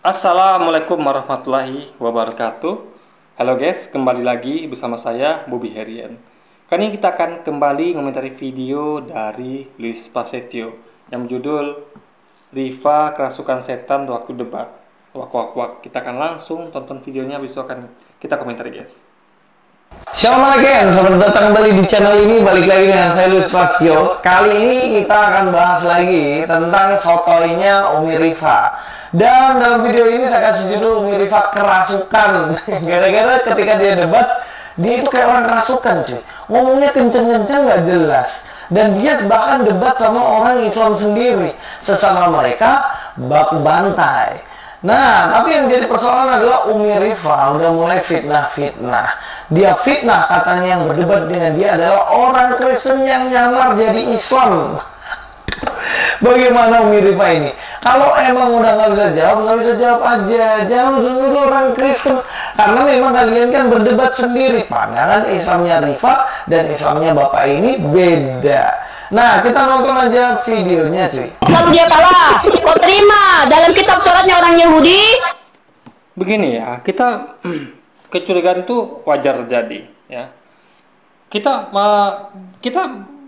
Assalamualaikum warahmatullahi wabarakatuh. Halo guys, kembali lagi bersama saya Bobby Herian. Kali ini kita akan kembali mengomentari video dari Luis Prasetyo yang berjudul Rifa Kerasukan Setan Waktu Debat. Wak. Kita akan langsung tonton videonya, habis itu akan kita komentari guys. Shalom again, selamat datang kembali di channel ini. Balik lagi dengan saya Luis Prasetyo. Kali ini kita akan bahas lagi tentang sotoinya Umi Rifa. Dan dalam video ini saya kasih judul Umi Rifa kerasukan. Gara-gara ketika dia debat, dia itu kayak orang kerasukan cuy. Ngomongnya kenceng-kenceng gak jelas. Dan dia bahkan debat sama orang Islam sendiri. Sesama mereka baku bantai. Nah, tapi yang jadi persoalan adalah Umi Rifa udah mulai fitnah-fitnah. Dia fitnah katanya yang berdebat dengan dia adalah orang Kristen yang nyamar jadi Islam. Bagaimana Umi Rifa ini? Kalau emang udah nggak bisa jawab aja. Jangan dulu orang Kristen. Karena memang kalian kan berdebat sendiri. Pandangan Islamnya Rifa dan Islamnya Bapak ini beda. Nah, kita nonton aja videonya cuy. Kalau dia kalah, kau terima dalam kitab Tauratnya orang Yahudi. Begini ya, kita kecurigaan itu wajar terjadi ya. Kita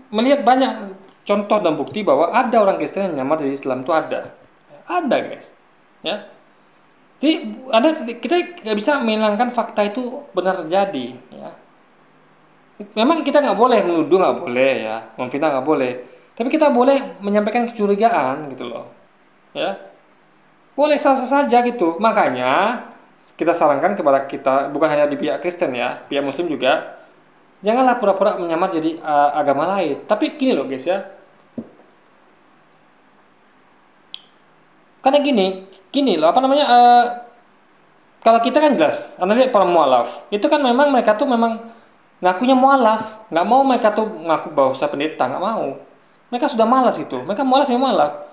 melihat banyak contoh dan bukti bahwa ada orang Kristen yang nyamar dari Islam, itu ada guys ya. Jadi kita nggak bisa menghilangkan fakta itu benar terjadi ya. Memang kita nggak boleh menuduh, nggak boleh ya, memfitnah nggak boleh, tapi kita boleh menyampaikan kecurigaan gitu loh ya. Boleh sah-sah saja gitu. Makanya kita sarankan kepada kita, bukan hanya di pihak Kristen ya, pihak Muslim juga, janganlah pura-pura menyamar jadi agama lain. Tapi gini loh guys ya, karena gini loh, kalau kita kan jelas, Anda lihat para mualaf, itu kan memang mereka tuh memang ngakunya mualaf, nggak mau mereka tuh ngaku bahwa saya pendeta, nggak mau. Mereka sudah malas gitu, mereka mualaf ya mualaf.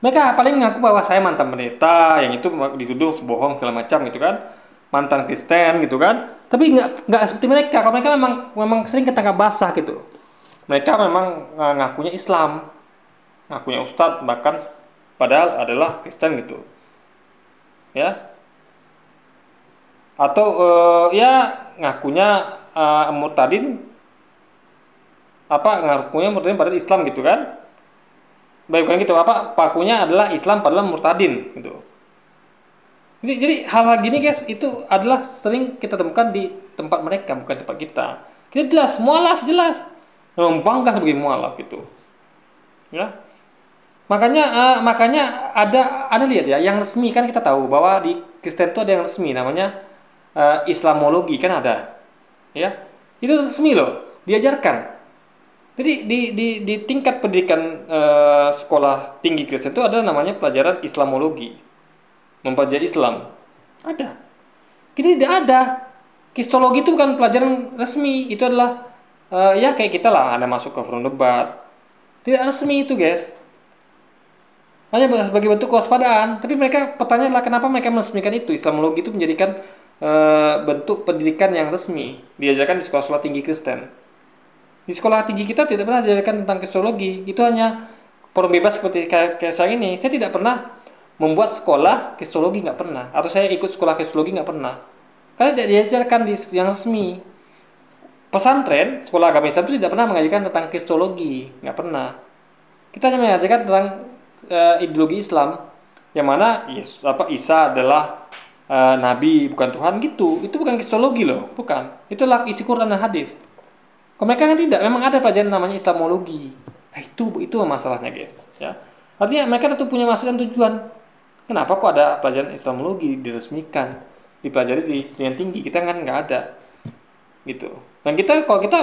Mereka paling mengaku bahwa saya mantan pendeta, yang itu dituduh bohong segala macam gitu kan, mantan Kristen gitu kan. Tapi nggak seperti mereka. Kalau mereka memang sering ketangkap basah gitu. Mereka memang ngakunya Islam, ngakunya Ustadz, bahkan padahal adalah Kristen gitu, ya. Atau ya ngakunya murtadin, ngakunya murtadin pada Islam gitu kan. Baik, bukan gitu, pakunya adalah Islam padahal murtadin gitu. Jadi hal-hal gini guys, itu adalah sering kita temukan di tempat mereka, bukan tempat kita. Kita jelas mualaf, jelas memang bangga sebagai mualaf gitu ya. Makanya ada lihat ya, yang resmi kan kita tahu bahwa di Kristen itu ada yang resmi namanya Islamologi kan ada ya. Itu resmi loh, diajarkan. Jadi di tingkat pendidikan sekolah tinggi Kristen itu ada namanya pelajaran Islamologi, mempelajari Islam. Ada. Kita tidak ada. Kristologi itu bukan pelajaran resmi, itu adalah ya kayak kita lah, Anda masuk ke forum debat. Tidak resmi itu guys. Hanya sebagai bentuk kewaspadaan. Tapi mereka pertanyaan adalah kenapa mereka meresmikan itu. Islamologi itu menjadikan bentuk pendidikan yang resmi, diajarkan di sekolah-sekolah tinggi Kristen. Di sekolah tinggi kita tidak pernah diajarkan tentang kristologi. Itu hanya forum bebas seperti kayak saya ini. Saya tidak pernah membuat sekolah kristologi, nggak pernah. Atau saya ikut sekolah kristologi, nggak pernah. Karena tidak diajarkan di yang resmi. Pesantren, sekolah agama Islam itu tidak pernah mengajarkan tentang kristologi, nggak pernah. Kita hanya mengajarkan tentang ideologi Islam, yang mana Isa adalah nabi, bukan Tuhan gitu. Itu bukan kristologi loh, bukan. Itulah isi Quran dan hadis. Kalau mereka kan tidak, memang ada pelajaran namanya Islamologi. Nah, itu masalahnya guys ya. Artinya mereka tentu punya maksud dan tujuan. Kenapa kok ada pelajaran Islamologi diresmikan, dipelajari di yang tinggi, kita kan nggak ada gitu. Dan kalau kita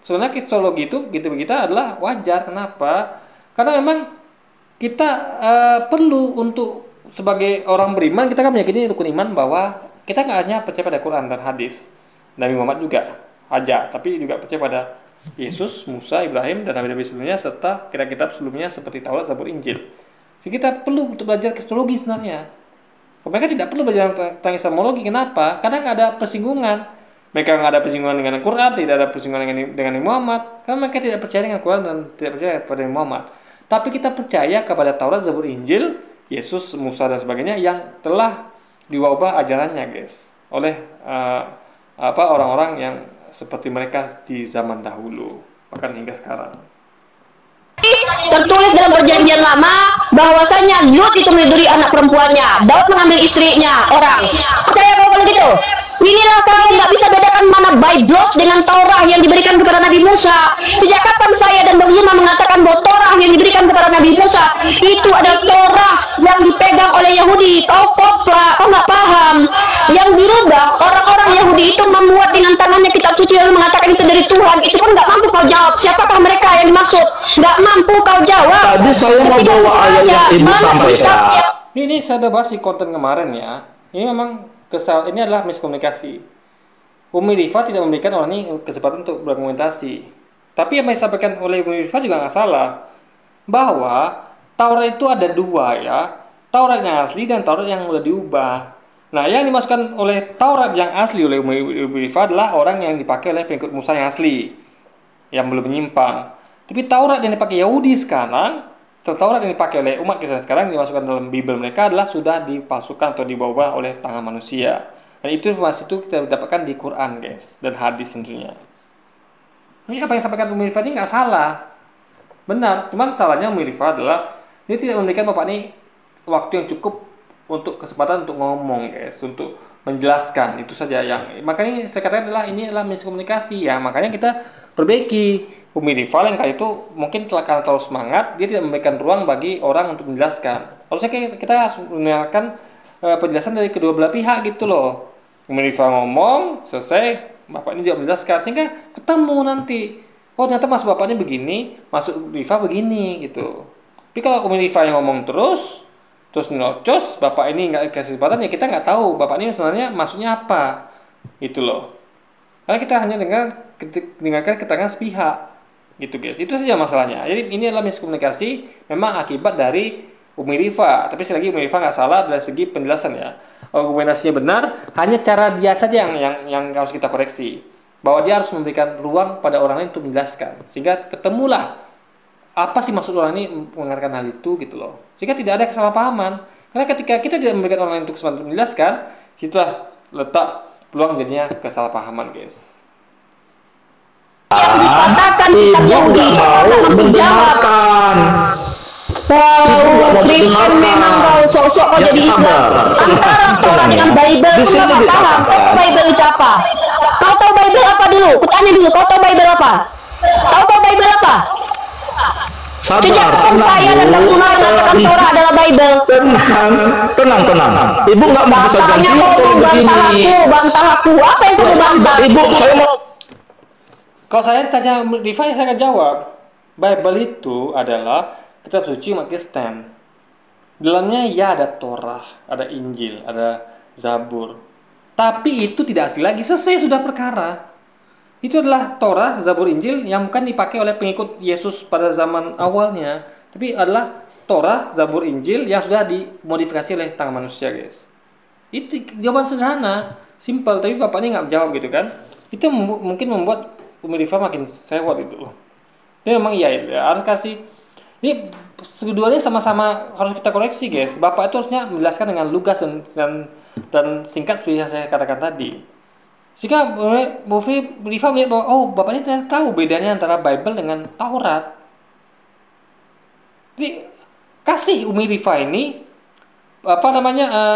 sebenarnya kristologi itu gitu, kita adalah wajar. Kenapa? Karena memang kita perlu untuk sebagai orang beriman, kita kan meyakini rukun iman bahwa kita nggak hanya percaya pada Quran dan hadis, Nabi Muhammad juga aja, tapi juga percaya pada Yesus, Musa, Ibrahim, dan nabi-nabi sebelumnya, serta kitab-kitab sebelumnya seperti Taurat, Zabur, Injil. Jadi kita perlu untuk belajar kristologi sebenarnya. Mereka tidak perlu belajar tentang Islamologi. Kenapa? Karena nggak ada persinggungan. Mereka nggak ada persinggungan dengan Quran, tidak ada persinggungan dengan Muhammad. Karena mereka tidak percaya dengan Quran dan tidak percaya kepada Muhammad. Tapi kita percaya kepada Taurat, Zabur, Injil Yesus, Musa dan sebagainya yang telah diubah ajarannya, guys, oleh orang-orang yang seperti mereka di zaman dahulu, bahkan hingga sekarang. Tertulis dalam perjanjian lama bahwasanya Lut itu meniduri anak perempuannya, Daud mengambil istrinya orang. Percaya kalau begitu? Inilah kamu nggak bisa bedakan mana Biblos dengan Taurat yang diberikan kepada Nabi Musa. Sejak kapan saya dan Bang Yuma mengatakan bahwa Taurat yang diberikan kepada Nabi Musa itu adalah Taurat yang dipegang oleh Yahudi? Kau kopla, kau nggak paham. Yang dirubah orang-orang Yahudi itu membuat dengan tangannya kitab suci lalu mengatakan itu dari Tuhan. Itu pun nggak mampu kau jawab. Siapakah mereka yang dimaksud? Nggak mampu kau jawab. Tadi saya mau bawa ayat yang ibu sampaikan. Ini saya udah bahas di konten kemarin ya. Ini memang ini adalah miskomunikasi. Umi Rifa tidak memberikan orang ini kesempatan untuk berargumentasi. Tapi yang disampaikan oleh Umi Rifa juga nggak salah. Bahwa Taurat itu ada dua ya. Taurat yang asli dan Taurat yang sudah diubah. Nah, yang dimasukkan oleh Taurat yang asli oleh Umi Rifa adalah orang yang dipakai oleh pengikut Musa yang asli. Yang belum menyimpang. Tapi Taurat yang dipakai Yahudi sekarang, Taurat yang dipakai oleh umat Kristen sekarang dimasukkan dalam Bible mereka adalah sudah dipalsukan atau dibawa oleh tangan manusia. Dan itu informasi itu kita dapatkan di Quran, guys, dan hadis tentunya. Ini apa yang disampaikan Umi Rifa ini nggak salah, benar. Cuman salahnya Umi Rifa adalah dia tidak memberikan bapak ini waktu yang cukup untuk kesempatan untuk ngomong, guys, untuk menjelaskan. Itu saja yang makanya saya katakan ini adalah miskomunikasi ya. Makanya kita perbaiki. Umi Rifa yang kali itu mungkin karena terlalu semangat, dia tidak memberikan ruang bagi orang untuk menjelaskan. Harusnya kita harus mendengarkan penjelasan dari kedua belah pihak gitu loh. Umi Rifa ngomong, selesai, bapak ini juga menjelaskan, sehingga ketemu nanti. Oh ternyata maksud bapaknya begini, maksud Rifa begini gitu. Tapi kalau Umi Rifa yang ngomong terus nyocos, bapak ini nggak kasih kesempatan, ya kita nggak tahu bapak ini sebenarnya maksudnya apa, gitu loh. Karena kita hanya dengarkan keterangan sepihak. Gitu guys, itu saja masalahnya. Jadi ini adalah miskomunikasi memang akibat dari Umi Rifa. Tapi sekali lagi Umi Rifa nggak salah dari segi penjelasan ya. Argumentasinya benar, hanya cara dia saja yang harus kita koreksi. Bahwa dia harus memberikan ruang pada orang lain untuk menjelaskan. Sehingga ketemulah apa sih maksud orang ini mengatakan hal itu gitu loh. Sehingga tidak ada kesalahpahaman. Karena ketika kita tidak memberikan orang lain untuk kesempatan menjelaskan, situlah letak peluang jadinya kesalahpahaman guys. Dikatakan kitab Yahudi itu tidak menjawab. Kristen memang kau sosok kau jadi Islam. Antara Torah dengan Bible kau nggak paham. Kau tahu Bible itu apa? Kau tahu Bible apa dulu? Kutanya dulu. Kau tahu Bible apa? Kau tahu Bible apa? Sejak kapan saya dan Bang Umar mengatakan Torah adalah Bible? Tenang. Ibu nggak mau bisa janji kalau begini. Bantah aku. Apa yang kamu bantah? Ibu, saya mau. Kalau saya tanya Rifa, saya akan jawab. Bible itu adalah kitab suci umat Kristen. Dalamnya ya ada Torah, ada Injil, ada Zabur. Tapi itu tidak asli lagi. Selesai sudah perkara. Itu adalah Torah, Zabur, Injil yang bukan dipakai oleh pengikut Yesus pada zaman awalnya. Tapi adalah Torah, Zabur, Injil yang sudah dimodifikasi oleh tangan manusia, guys. Itu jawaban sederhana, simple. Tapi bapaknya nggak menjawab gitu kan. Itu mungkin membuat Umi Rifa makin sewot itu loh. Ini memang iya ya, harus kasih. Ini keduanya sama-sama harus kita koreksi guys. Bapak itu harusnya menjelaskan dengan lugas dan singkat seperti yang saya katakan tadi. Sehingga Umi Rifa melihat bahwa oh bapaknya ternyata tahu bedanya antara Bible dengan Taurat. Jadi kasih Umi Rifa ini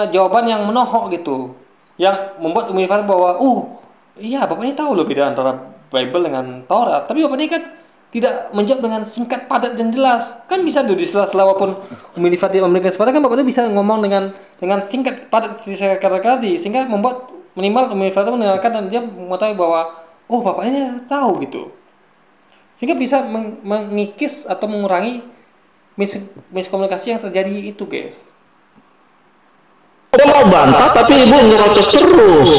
jawaban yang menohok gitu, yang membuat Umi Rifa bahwa iya bapak ini tahu loh beda antara Bible dengan Taurat, tapi bapak ini kan tidak menjawab dengan singkat, padat dan jelas. Kan bisa tuh di sela-sela walaupun Umi Rifa tidak memberikan kesempatan, kan bapak itu bisa ngomong dengan singkat, padat seperti saya katakan tadi, sehingga membuat minimal Umi Rifa itu mendengarkan dan dia mengetahui bahwa oh bapak ini tahu gitu, sehingga bisa mengikis atau mengurangi miskomunikasi yang terjadi itu guys. Saya mau bantah tapi ibu nyerocos terus.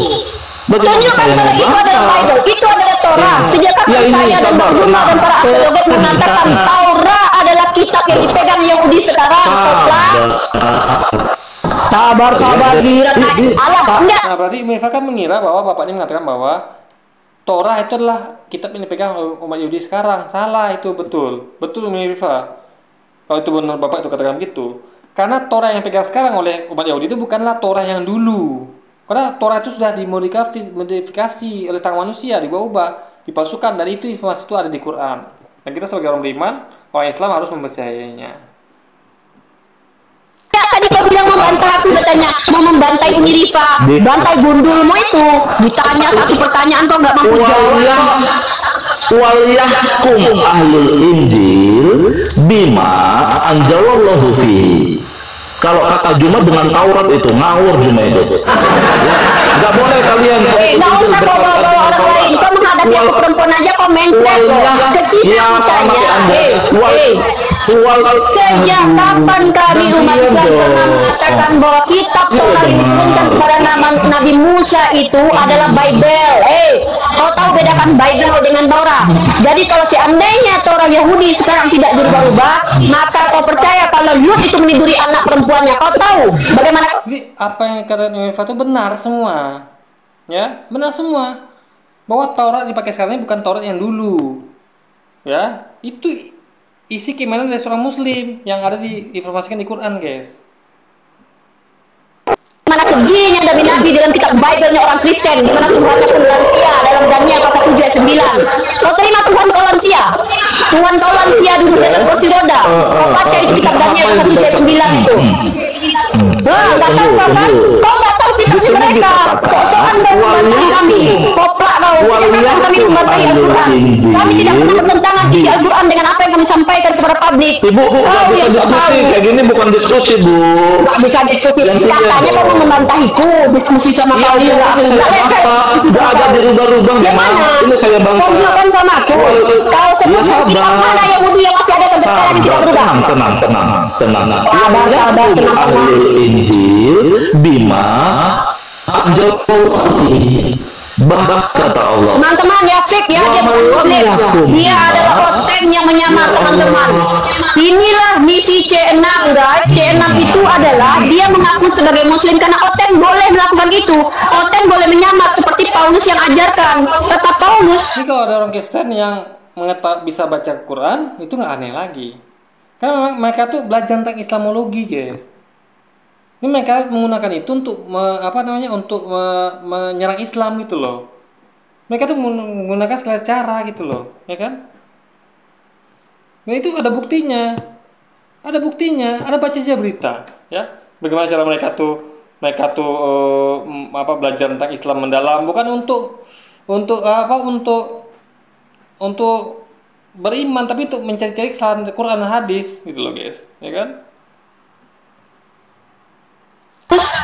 Tunjukkan kalau itu adalah Bible, itu adalah Torah. Sejak kapan saya dan Bang Umar dan para arkeolog mengatakan Torah adalah kitab yang dipegang Yahudi sekarang. Sabar diri Allah enggak. Nah berarti Mirfa kan mengira bahwa bapak ini mengatakan bahwa Torah itu adalah kitab yang dipegang umat Yahudi sekarang. Salah, itu betul Mirfa. Kalau itu benar bapak itu katakan begitu. Karena Torah yang pegang sekarang oleh umat Yahudi itu bukanlah Torah yang dulu. Karena Torah itu sudah dimodifikasi oleh tangan manusia, diubah-ubah, dipalsukan, dan itu informasi itu ada di Quran. Dan kita sebagai orang beriman, orang Islam harus mempercayainya. Ya, tadi kau bilang membantah, aku bertanya mau membantai Unirifa, bantai gundulmu itu. Ditanya satu pertanyaan kau nggak mampu jawab. Waliyahkum ahlul injil bima anjalallahu fi. Kalau kata Jumat dengan Taurat itu ngawur Jumat itu. Nggak boleh kalian. Nggak usah bawa-bawa orang lain. Kau menghadapi aku perempuan aja kau mencret loh. Ketika aku tanya, sejak kapan kami umat Islam pernah mengatakan bahwa kitab Torah diturunkan kepada Nabi Musa itu adalah Bible? Kau tahu bedakan Bible dengan Torah. Jadi kalau seandainya Torah Yahudi sekarang tidak dirubah-ubah, maka kau percaya kalau Lut itu meniduri anak perempuannya. Kau tahu bagaimana? Jadi apa yang kata Unirifa itu benar semua, ya benar semua. Bahwa Taurat dipakai sekarang ini bukan Taurat yang dulu, ya itu isi keimanan dari seorang Muslim yang ada diinformasikan di Quran, guys. Mana kejinya dari Nabi dalam kitab Bible-nya orang Kristen, di mana Tuhannya pun lansia dalam Daniel pasal 7 ayat 9. Kau terima Tuhan kau lansia? Tuhan kau lansia duduk di atas kursi roda. Kau baca itu kitab Daniel pasal 7 ayat 9 itu. Wah, nggak tahu kau kan? Kau nggak tahu kitabnya mereka. Sok-sokan kau membantai kami. Koplak kau. Jangan kami membantai Al-Quran. Kami tidak pernah bertentangan isi Al-Quran dengan apa yang kami sampaikan kepada publik. Ibu, nggak bisa diskusi kayak gini, bukan diskusi, Bu. Nggak bisa diskusi. Katanya kau membantahiku, diskusi sama kau juga. Nggak ada dirubah-rubah. Gimana? Ini saya bangsa. Kau juga kan sama aku. Kau sebut kitab mana Yahudi yang masih ada sampai sekarang tidak berubah. Tenang. Sabar, tenang. Ahlul Injil bima anjalallahu. Bahkan kata Allah, Teman-teman ya fake ya, dia bukan Muslim. Dia adalah oten yang menyamar, teman-teman. Inilah misi C6, guys. C6 itu adalah dia mengaku sebagai Muslim karena oten boleh melakukan itu. Oten boleh menyamar seperti Paulus yang ajarkan. Kata Paulus. Jadi kalau ada orang Kristen yang bisa baca Quran, itu nggak aneh lagi. Karena mereka tuh belajar tentang Islamologi, guys. Ini mereka menggunakan itu untuk menyerang Islam gitu loh. Mereka tuh menggunakan segala cara gitu loh, ya kan? Nah itu ada buktinya, ada baca aja berita, ya. Bagaimana cara mereka tuh belajar tentang Islam mendalam, bukan untuk beriman, tapi untuk mencari-cari kesalahan Quran dan hadis gitu loh, guys, ya kan?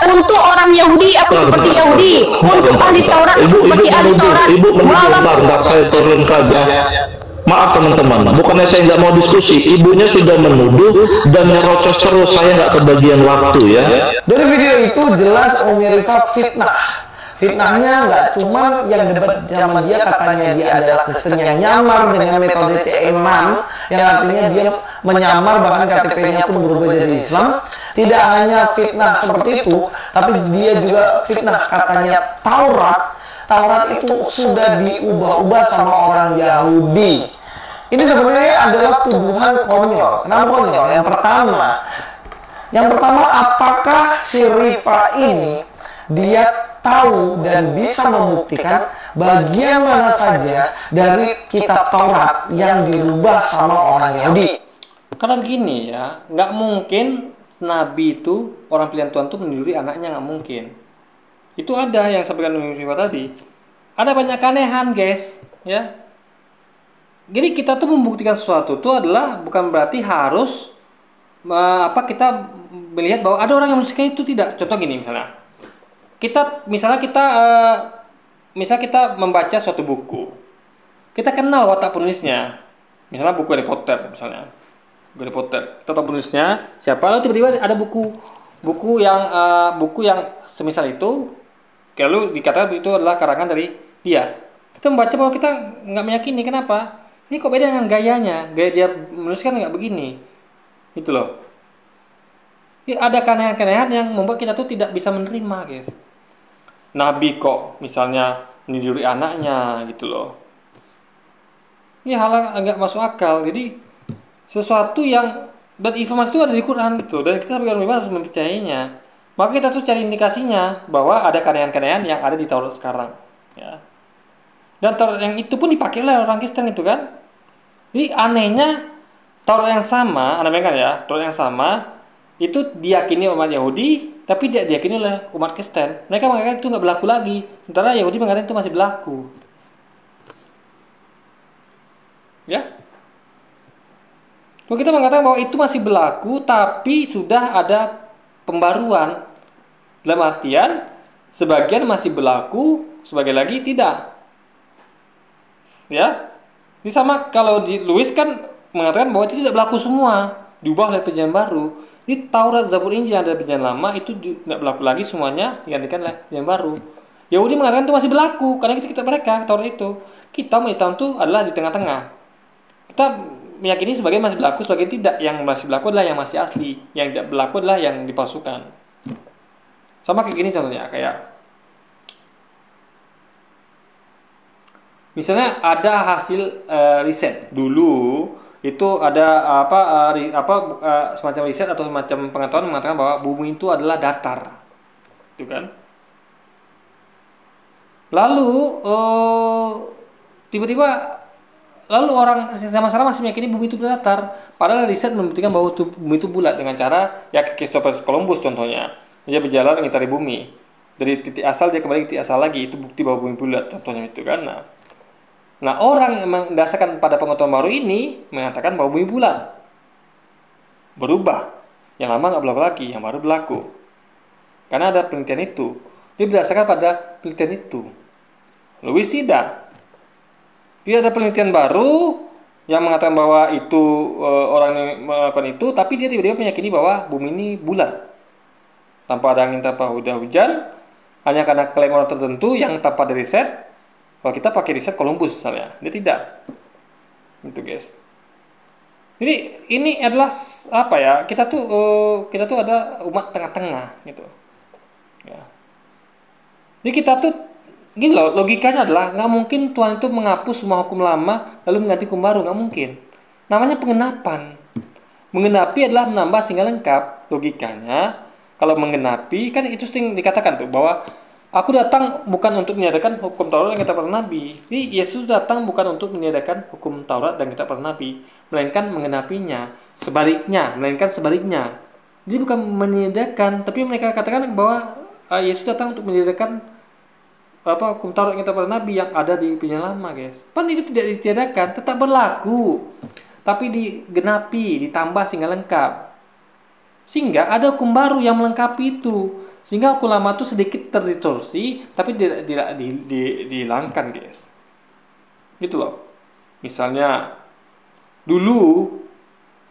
Untuk orang Yahudi aku seperti Yahudi, untuk ahli Taurat aku seperti ahli Taurat. Ibu mencoba, saya turun saja. Maaf teman-teman, bukannya saya nggak mau diskusi, ibunya sudah menuduh dan nyerocos terus, saya nggak kebagian waktu ya. Dari video itu jelas Unirifa fitnah. Fitnahnya nggak cuma yang debat sama dia, katanya dia adalah Kristen yang nyamar dengan metode C6, yang artinya dia menyamar, bahkan KTP-nya pun berubah jadi Islam. Tidak hanya fitnah seperti itu, tapi dia juga fitnah katanya Taurat itu sudah diubah-ubah sama orang Yahudi. Ini sebenarnya adalah tuduhan konyol. Kenapa konyol? Yang pertama, apakah si Rifa ini dia tahu dan bisa membuktikan bagian mana saja dari kitab Taurat yang dirubah sama orang Yahudi? Karena begini ya, nggak mungkin Nabi itu, orang pilihan Tuhan itu meniduri anaknya, nggak mungkin. Itu ada yang sampaikan Unirifa tadi. Ada banyak keanehan, guys, ya. Jadi kita tuh membuktikan sesuatu itu adalah bukan berarti harus kita melihat bahwa ada orang yang menuliskan itu, tidak. Contoh gini misalnya. Misalnya kita membaca suatu buku. Kita kenal watak penulisnya. Misalnya buku Harry Potter misalnya. Harry Potter, kita tahu penulisnya siapa, lalu tiba-tiba ada buku yang semisal itu, kalau dikatakan itu adalah karangan dari dia. Kita membaca bahwa kita nggak meyakini. Kenapa? Ini kok beda dengan gayanya, gaya dia menuliskan nggak begini, gitu loh. Ada keanehan-keanehan yang membuat kita tuh tidak bisa menerima, guys. Nabi kok misalnya meniduri anaknya, gitu loh. Ini hal agak masuk akal. Jadi sesuatu yang Dan informasi itu ada di Quran gitu, dan kita sebagai orang beriman harus mempercayainya. Maka kita tuh cari indikasinya bahwa ada keanehan-keanehan yang ada di Taurat sekarang, ya. Dan Taurat yang itu pun dipakai oleh orang Kristen itu kan. Jadi anehnya Taurat yang sama, Anda bayangkan ya, Taurat yang sama itu diyakini umat Yahudi, tapi tidak diyakini oleh umat Kristen. Mereka mengatakan itu nggak berlaku lagi, sementara Yahudi mengatakan itu masih berlaku. Ya. Kalau kita mengatakan bahwa itu masih berlaku, tapi sudah ada pembaruan. Dalam artian, sebagian masih berlaku, sebagian lagi tidak. Ya, ini sama kalau di Lewis kan mengatakan bahwa itu tidak berlaku semua, diubah oleh perjanjian baru. Di Taurat, Zabur, Injil yang ada perjanjian lama itu tidak berlaku lagi semuanya, digantikan oleh perjanjian baru. Yahudi mengatakan itu masih berlaku karena kita mereka Taurat itu. Kita umat Islam itu adalah di tengah-tengah. Kita meyakini sebagian masih berlaku, sebagian tidak. Yang masih berlaku adalah yang masih asli, yang tidak berlaku adalah yang dipalsukan. Sama kayak gini contohnya, kayak misalnya ada hasil riset dulu itu ada semacam riset atau semacam pengetahuan mengatakan bahwa bumi itu adalah datar, itu kan. Lalu tiba-tiba orang sama-sama masih meyakini bumi itu datar, padahal riset membuktikan bahwa bumi itu bulat dengan cara ya Christopher Columbus contohnya, dia berjalan mengitari bumi dari titik asal dia kembali ke titik asal lagi, itu bukti bahwa bumi bulat contohnya itu kan. Nah, orang yang mendasarkan pada pengetahuan baru ini mengatakan bahwa bumi bulat, berubah, yang lama nggak berlaku lagi, yang baru berlaku, karena ada penelitian itu. Dia berdasarkan pada penelitian itu. Lewis tidak. Dia ada penelitian baru yang mengatakan bahwa itu orang yang melakukan itu, tapi dia tiba-tiba meyakini bahwa bumi ini bulat, tanpa ada angin, tanpa hujan, hanya karena klaim orang tertentu yang tanpa ada riset. Kalau kita pakai riset Columbus misalnya, dia tidak. Gitu guys. Jadi ini adalah apa ya? Kita tuh ada umat tengah-tengah gitu. Ya. Jadi kita tuh gini loh, logikanya adalah nggak mungkin Tuhan itu menghapus semua hukum lama lalu mengganti hukum baru, nggak mungkin. Namanya pengenapan. Menggenapi adalah menambah sehingga lengkap. Logikanya kalau menggenapi kan itu sering dikatakan tuh bahwa aku datang bukan untuk meniadakan hukum Taurat dan kitab para nabi. Jadi Yesus datang bukan untuk meniadakan hukum Taurat dan kitab para nabi, melainkan menggenapinya. Melainkan sebaliknya. Jadi bukan meniadakan, tapi mereka katakan bahwa Yesus datang untuk meniadakan hukum Taurat dan kitab para nabi yang ada di perjanjian lama, guys. Pan itu tidak ditiadakan, tetap berlaku, tapi digenapi, ditambah sehingga lengkap. Sehingga ada hukum baru yang melengkapi itu. Sehingga hukum lama itu sedikit terdistorsi, tapi tidak dihilangkan, guys. Gitu loh. Misalnya dulu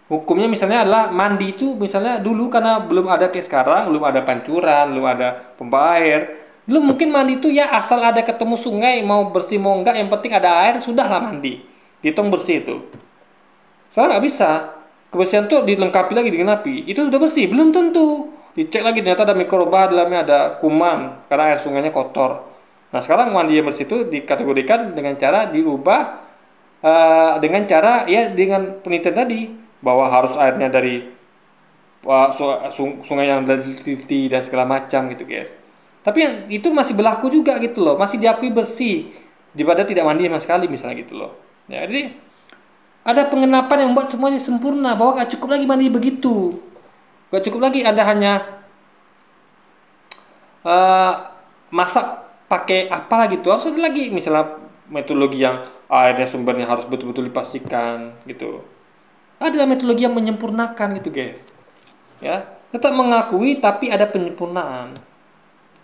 hukumnya misalnya adalah mandi itu misalnya dulu karena belum ada kayak sekarang, belum ada pancuran, belum ada pompa air. Dulu mungkin mandi itu ya asal ada ketemu sungai, mau bersih mau enggak, yang penting ada air, sudahlah mandi. Dihitung bersih itu. Sekarang nggak bisa. Kebersihan itu dilengkapi lagi, digenapi. Itu sudah bersih? Belum tentu. Dicek lagi ternyata ada mikroba, dalamnya ada kuman karena air sungainya kotor. Nah sekarang mandi yang bersih itu dikategorikan dengan cara dirubah dengan cara ya dengan penelitian tadi bahwa harus airnya dari sungai yang dari teliti dan segala macam gitu guys. Tapi yang itu masih berlaku juga gitu loh, masih diakui bersih daripada tidak mandi sama sekali misalnya gitu loh. Ya, jadi ada pengenapan yang membuat semuanya sempurna bahwa gak cukup lagi mandi begitu. Gak cukup lagi Anda hanya masak pakai apa gitu. Harus ada lagi misalnya metodologi yang airnya sumbernya harus betul-betul dipastikan gitu. Ada metodologi yang menyempurnakan gitu guys. Ya, tetap mengakui tapi ada penyempurnaan.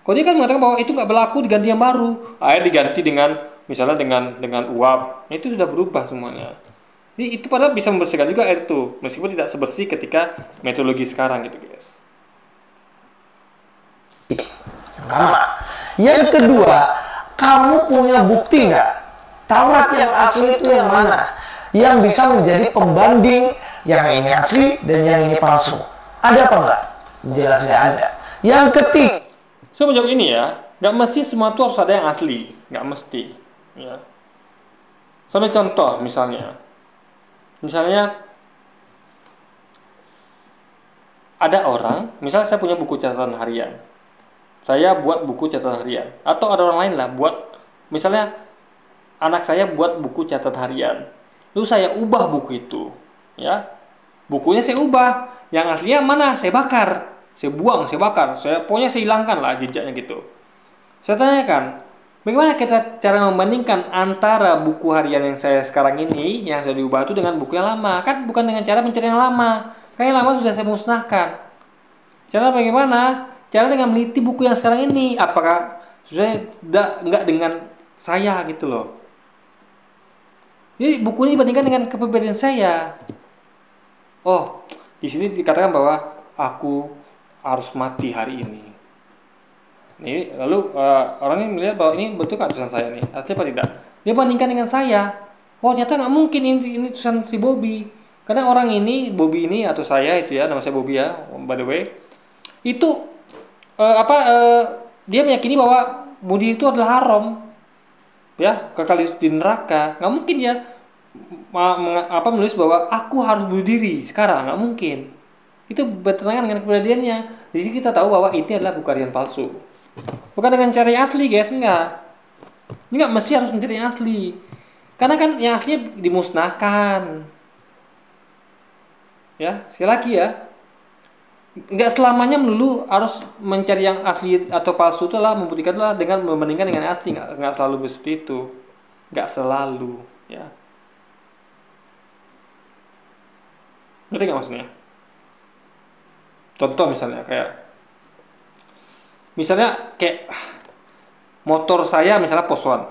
Kalau dia kan mengatakan bahwa itu nggak berlaku, diganti yang baru. Air diganti dengan misalnya dengan uap. Itu sudah berubah semuanya. Jadi itu padahal bisa membersihkan juga air itu, meskipun tidak sebersih ketika metodologi sekarang gitu guys. Pertama. Yang kedua, kamu punya bukti nggak? Taurat yang asli itu yang mana? Yang bisa menjadi pembanding yang ini asli dan yang ini palsu. Ada apa enggak? Jelas nggak ada. Yang ketiga, So menjawab ini ya, nggak mesti semua itu harus ada yang asli, nggak mesti. Ya. Sampai contoh misalnya ada orang, misalnya saya punya buku catatan harian, saya buat buku catatan harian, atau ada orang lain lah buat, misalnya anak saya buat buku catatan harian, lalu saya ubah buku itu, ya, bukunya saya ubah, yang aslinya mana saya bakar, saya buang, saya bakar, pokoknya saya hilangkan lah jejaknya gitu. Saya tanyakan, bagaimana kita cara membandingkan antara buku harian yang saya sekarang ini yang sudah diubah itu dengan buku yang lama? Kan bukan dengan cara mencari yang lama, karena yang lama sudah saya musnahkan. Cara bagaimana? Cara dengan meneliti buku yang sekarang ini, apakah sebenarnya enggak dengan saya gitu loh. Jadi buku ini dibandingkan dengan kepribadian saya. Oh, di sini dikatakan bahwa aku harus mati hari ini. Nih, lalu orang ini melihat bahwa ini betul kan tulisan saya nih, asli apa tidak? Dia bandingkan dengan saya. Oh, ternyata nggak mungkin ini tulisan si Bobby. Karena orang ini, Bobby ini atau saya itu ya, nama saya Bobby ya, by the way. Itu dia meyakini bahwa bunuh diri itu adalah haram. Ya, kekal di neraka. Nggak mungkin ya menulis bahwa aku harus bunuh diri sekarang, nggak mungkin. Itu bertentangan dengan kepribadiannya. Di sini kita tahu bahwa ini adalah buku harian palsu. Bukan dengan cara yang asli, guys, enggak. Ini enggak mesti harus mencari yang asli. Karena kan yang aslinya dimusnahkan. Ya, sekali lagi ya. Enggak selamanya melulu harus mencari yang asli atau palsu itu lah membuktikan lah dengan membandingkan dengan yang asli, enggak selalu seperti itu. Enggak selalu, ya. Ngerti enggak maksudnya? Contoh misalnya kayak motor saya misalnya Poswan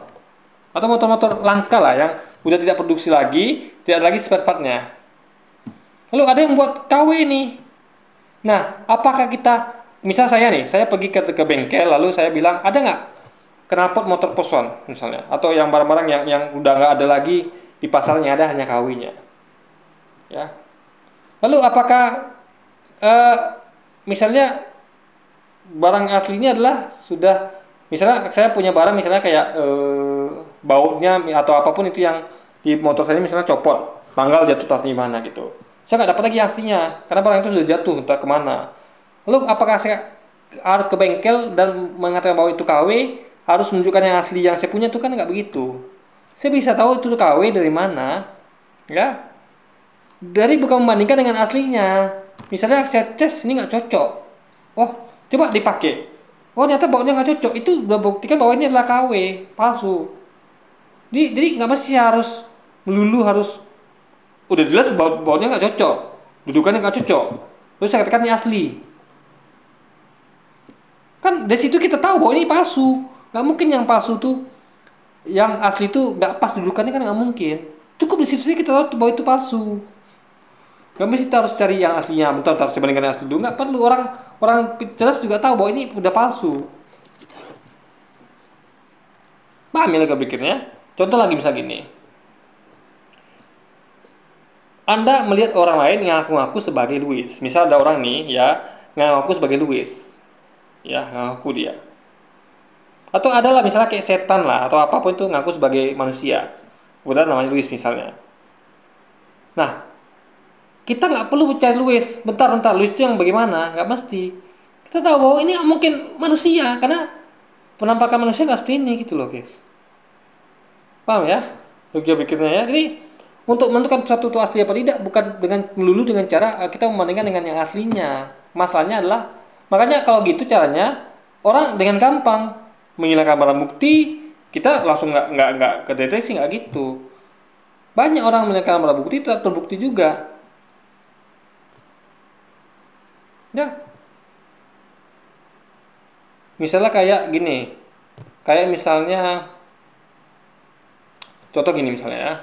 atau motor-motor langka lah yang udah tidak produksi lagi, tidak lagi spare partnya. Lalu ada yang buat KW nih. Nah, apakah kita, misal saya pergi ke bengkel lalu saya bilang ada nggak knalpot motor Poswan misalnya, atau yang barang-barang yang udah nggak ada lagi di pasarnya, ada hanya KW-nya. Ya. Lalu apakah misalnya barang aslinya adalah sudah, misalnya saya punya barang misalnya kayak bautnya atau apapun itu yang di motor saya misalnya copot, tanggal jatuh tas di mana gitu, saya nggak dapat lagi aslinya karena barang itu sudah jatuh entah kemana. Lalu apakah saya harus ke bengkel dan mengatakan bahwa itu KW, harus menunjukkan yang asli yang saya punya? Itu kan nggak begitu. Saya bisa tahu itu KW dari mana, ya, dari bukan membandingkan dengan aslinya. Misalnya saya tes ini nggak cocok, oh coba dipakai, oh ternyata bautnya nggak cocok, itu udah buktikan bahwa ini adalah KW palsu. Jadi nggak mesti harus melulu harus udah jelas bautnya nggak cocok, dudukannya nggak cocok, terus saya katakan ini asli. Kan dari situ kita tahu bahwa ini palsu. Nggak mungkin yang palsu tuh, yang asli tuh nggak pas dudukannya, kan nggak mungkin. Cukup di situ kita tahu bahwa itu palsu. Gak mesti kita harus cari yang aslinya, bentar saya bandingkan yang asli dulu. Nggak perlu, orang jelas juga tahu bahwa ini udah palsu. Paham ya lagi pikirnya? Contoh lagi misal gini, Anda melihat orang lain yang ngaku-ngaku sebagai Louis. Misal ada orang nih ya ngaku sebagai Louis, ya ngaku dia. Atau adalah misalnya kayak setan lah atau apapun itu ngaku sebagai manusia, udah namanya Louis misalnya. Nah, kita nggak perlu mencari Louis. Bentar, Louis itu yang bagaimana? Nggak mesti. Kita tahu bahwa ini mungkin manusia, karena penampakan manusia nggak seperti ini gitu loh, guys. Paham ya? Logika pikirnya ya. Jadi untuk menentukan satu itu asli apa tidak bukan dengan melulu dengan cara kita membandingkan dengan yang aslinya. Masalahnya adalah, makanya kalau gitu caranya orang dengan gampang menghilangkan barang bukti, kita langsung nggak kedeteksi, nggak gitu. Banyak orang menghilangkan barang bukti itu terbukti juga. Ya, misalnya kayak gini, kayak misalnya, contoh gini misalnya ya,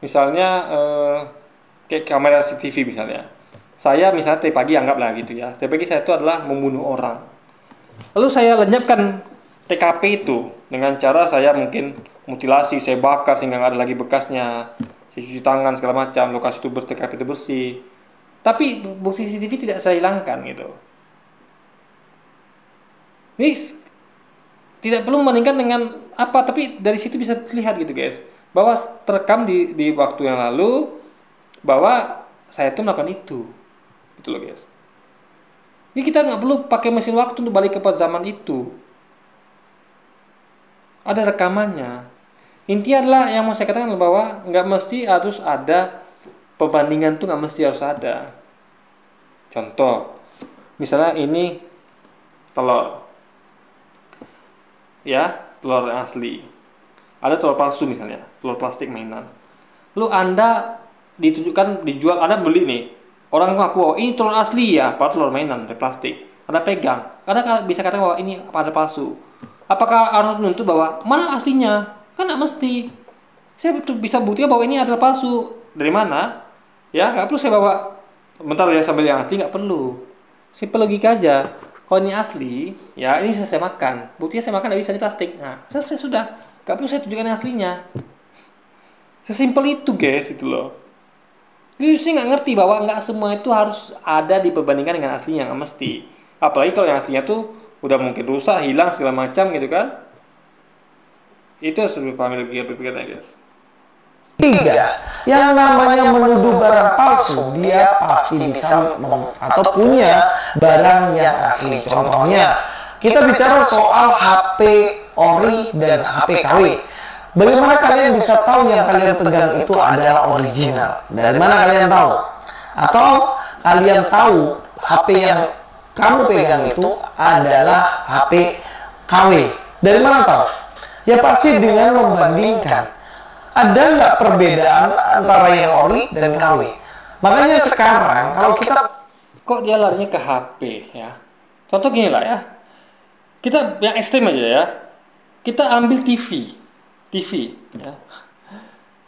misalnya kayak kamera CCTV misalnya, saya misalnya tadi pagi anggaplah gitu ya, tadi pagi saya itu adalah membunuh orang, lalu saya lenyapkan TKP itu dengan cara saya mungkin mutilasi, saya bakar sehingga nggak ada lagi bekasnya, cuci tangan segala macam, lokasi itu bersih, TKP itu bersih. Tapi bukti CCTV tidak saya hilangkan gitu. Ini tidak perlu membandingkan dengan apa, tapi dari situ bisa terlihat gitu guys, bahwa terekam di waktu yang lalu bahwa saya tuh melakukan itu. Gitu loh guys. Ini kita nggak perlu pakai mesin waktu untuk balik ke zaman itu. Ada rekamannya. Intinya adalah yang mau saya katakan adalah bahwa nggak mesti harus ada perbandingan, tuh nggak mesti harus ada. Contoh, misalnya ini telur, ya, telur yang asli. Ada telur palsu misalnya, telur plastik mainan. Lalu Anda ditunjukkan, dijual, Anda beli nih. Orang ngaku, oh ini telur asli ya, padahal telur mainan dari plastik. Anda pegang, Anda bisa katakan bahwa ini pada palsu. Apakah Anda menuntut bahwa mana aslinya? Kan nggak mesti. Saya bisa buktikan bahwa ini adalah palsu. Dari mana? Ya, nggak perlu saya bawa. Bentar ya sambil yang asli, nggak perlu. Simpel logika aja. Kalau ini asli, ya ini bisa saya makan. Buktinya saya makan nggak bisa di plastik. Nah, selesai sudah. Nggak perlu saya tunjukkan yang aslinya. Sesimpel itu guys, itu loh. Jadi saya nggak ngerti bahwa nggak semua itu harus ada diperbandingkan dengan aslinya, nggak mesti. Apalagi kalau yang aslinya tuh udah mungkin rusak, hilang segala macam gitu kan. Itu harus dipahami logika berpikirnya guys. 3. Yang namanya menuduh barang palsu, dia pasti bisa atau punya barang yang asli. Contohnya, kita bicara soal HP ori dan HP KW. Bagaimana kalian bisa tahu yang kalian pegang itu adalah original? Dari mana kalian tahu? Atau kalian tahu HP yang kamu pegang itu adalah HP KW? Dari mana tahu? Ya pasti dengan membandingkan. Ada nggak perbedaan antara yang ori dan KW? Makanya sekarang kalau kita kok dia larinya ke HP ya. Contoh gini lah ya. Kita yang ekstrim aja ya. Kita ambil TV ya.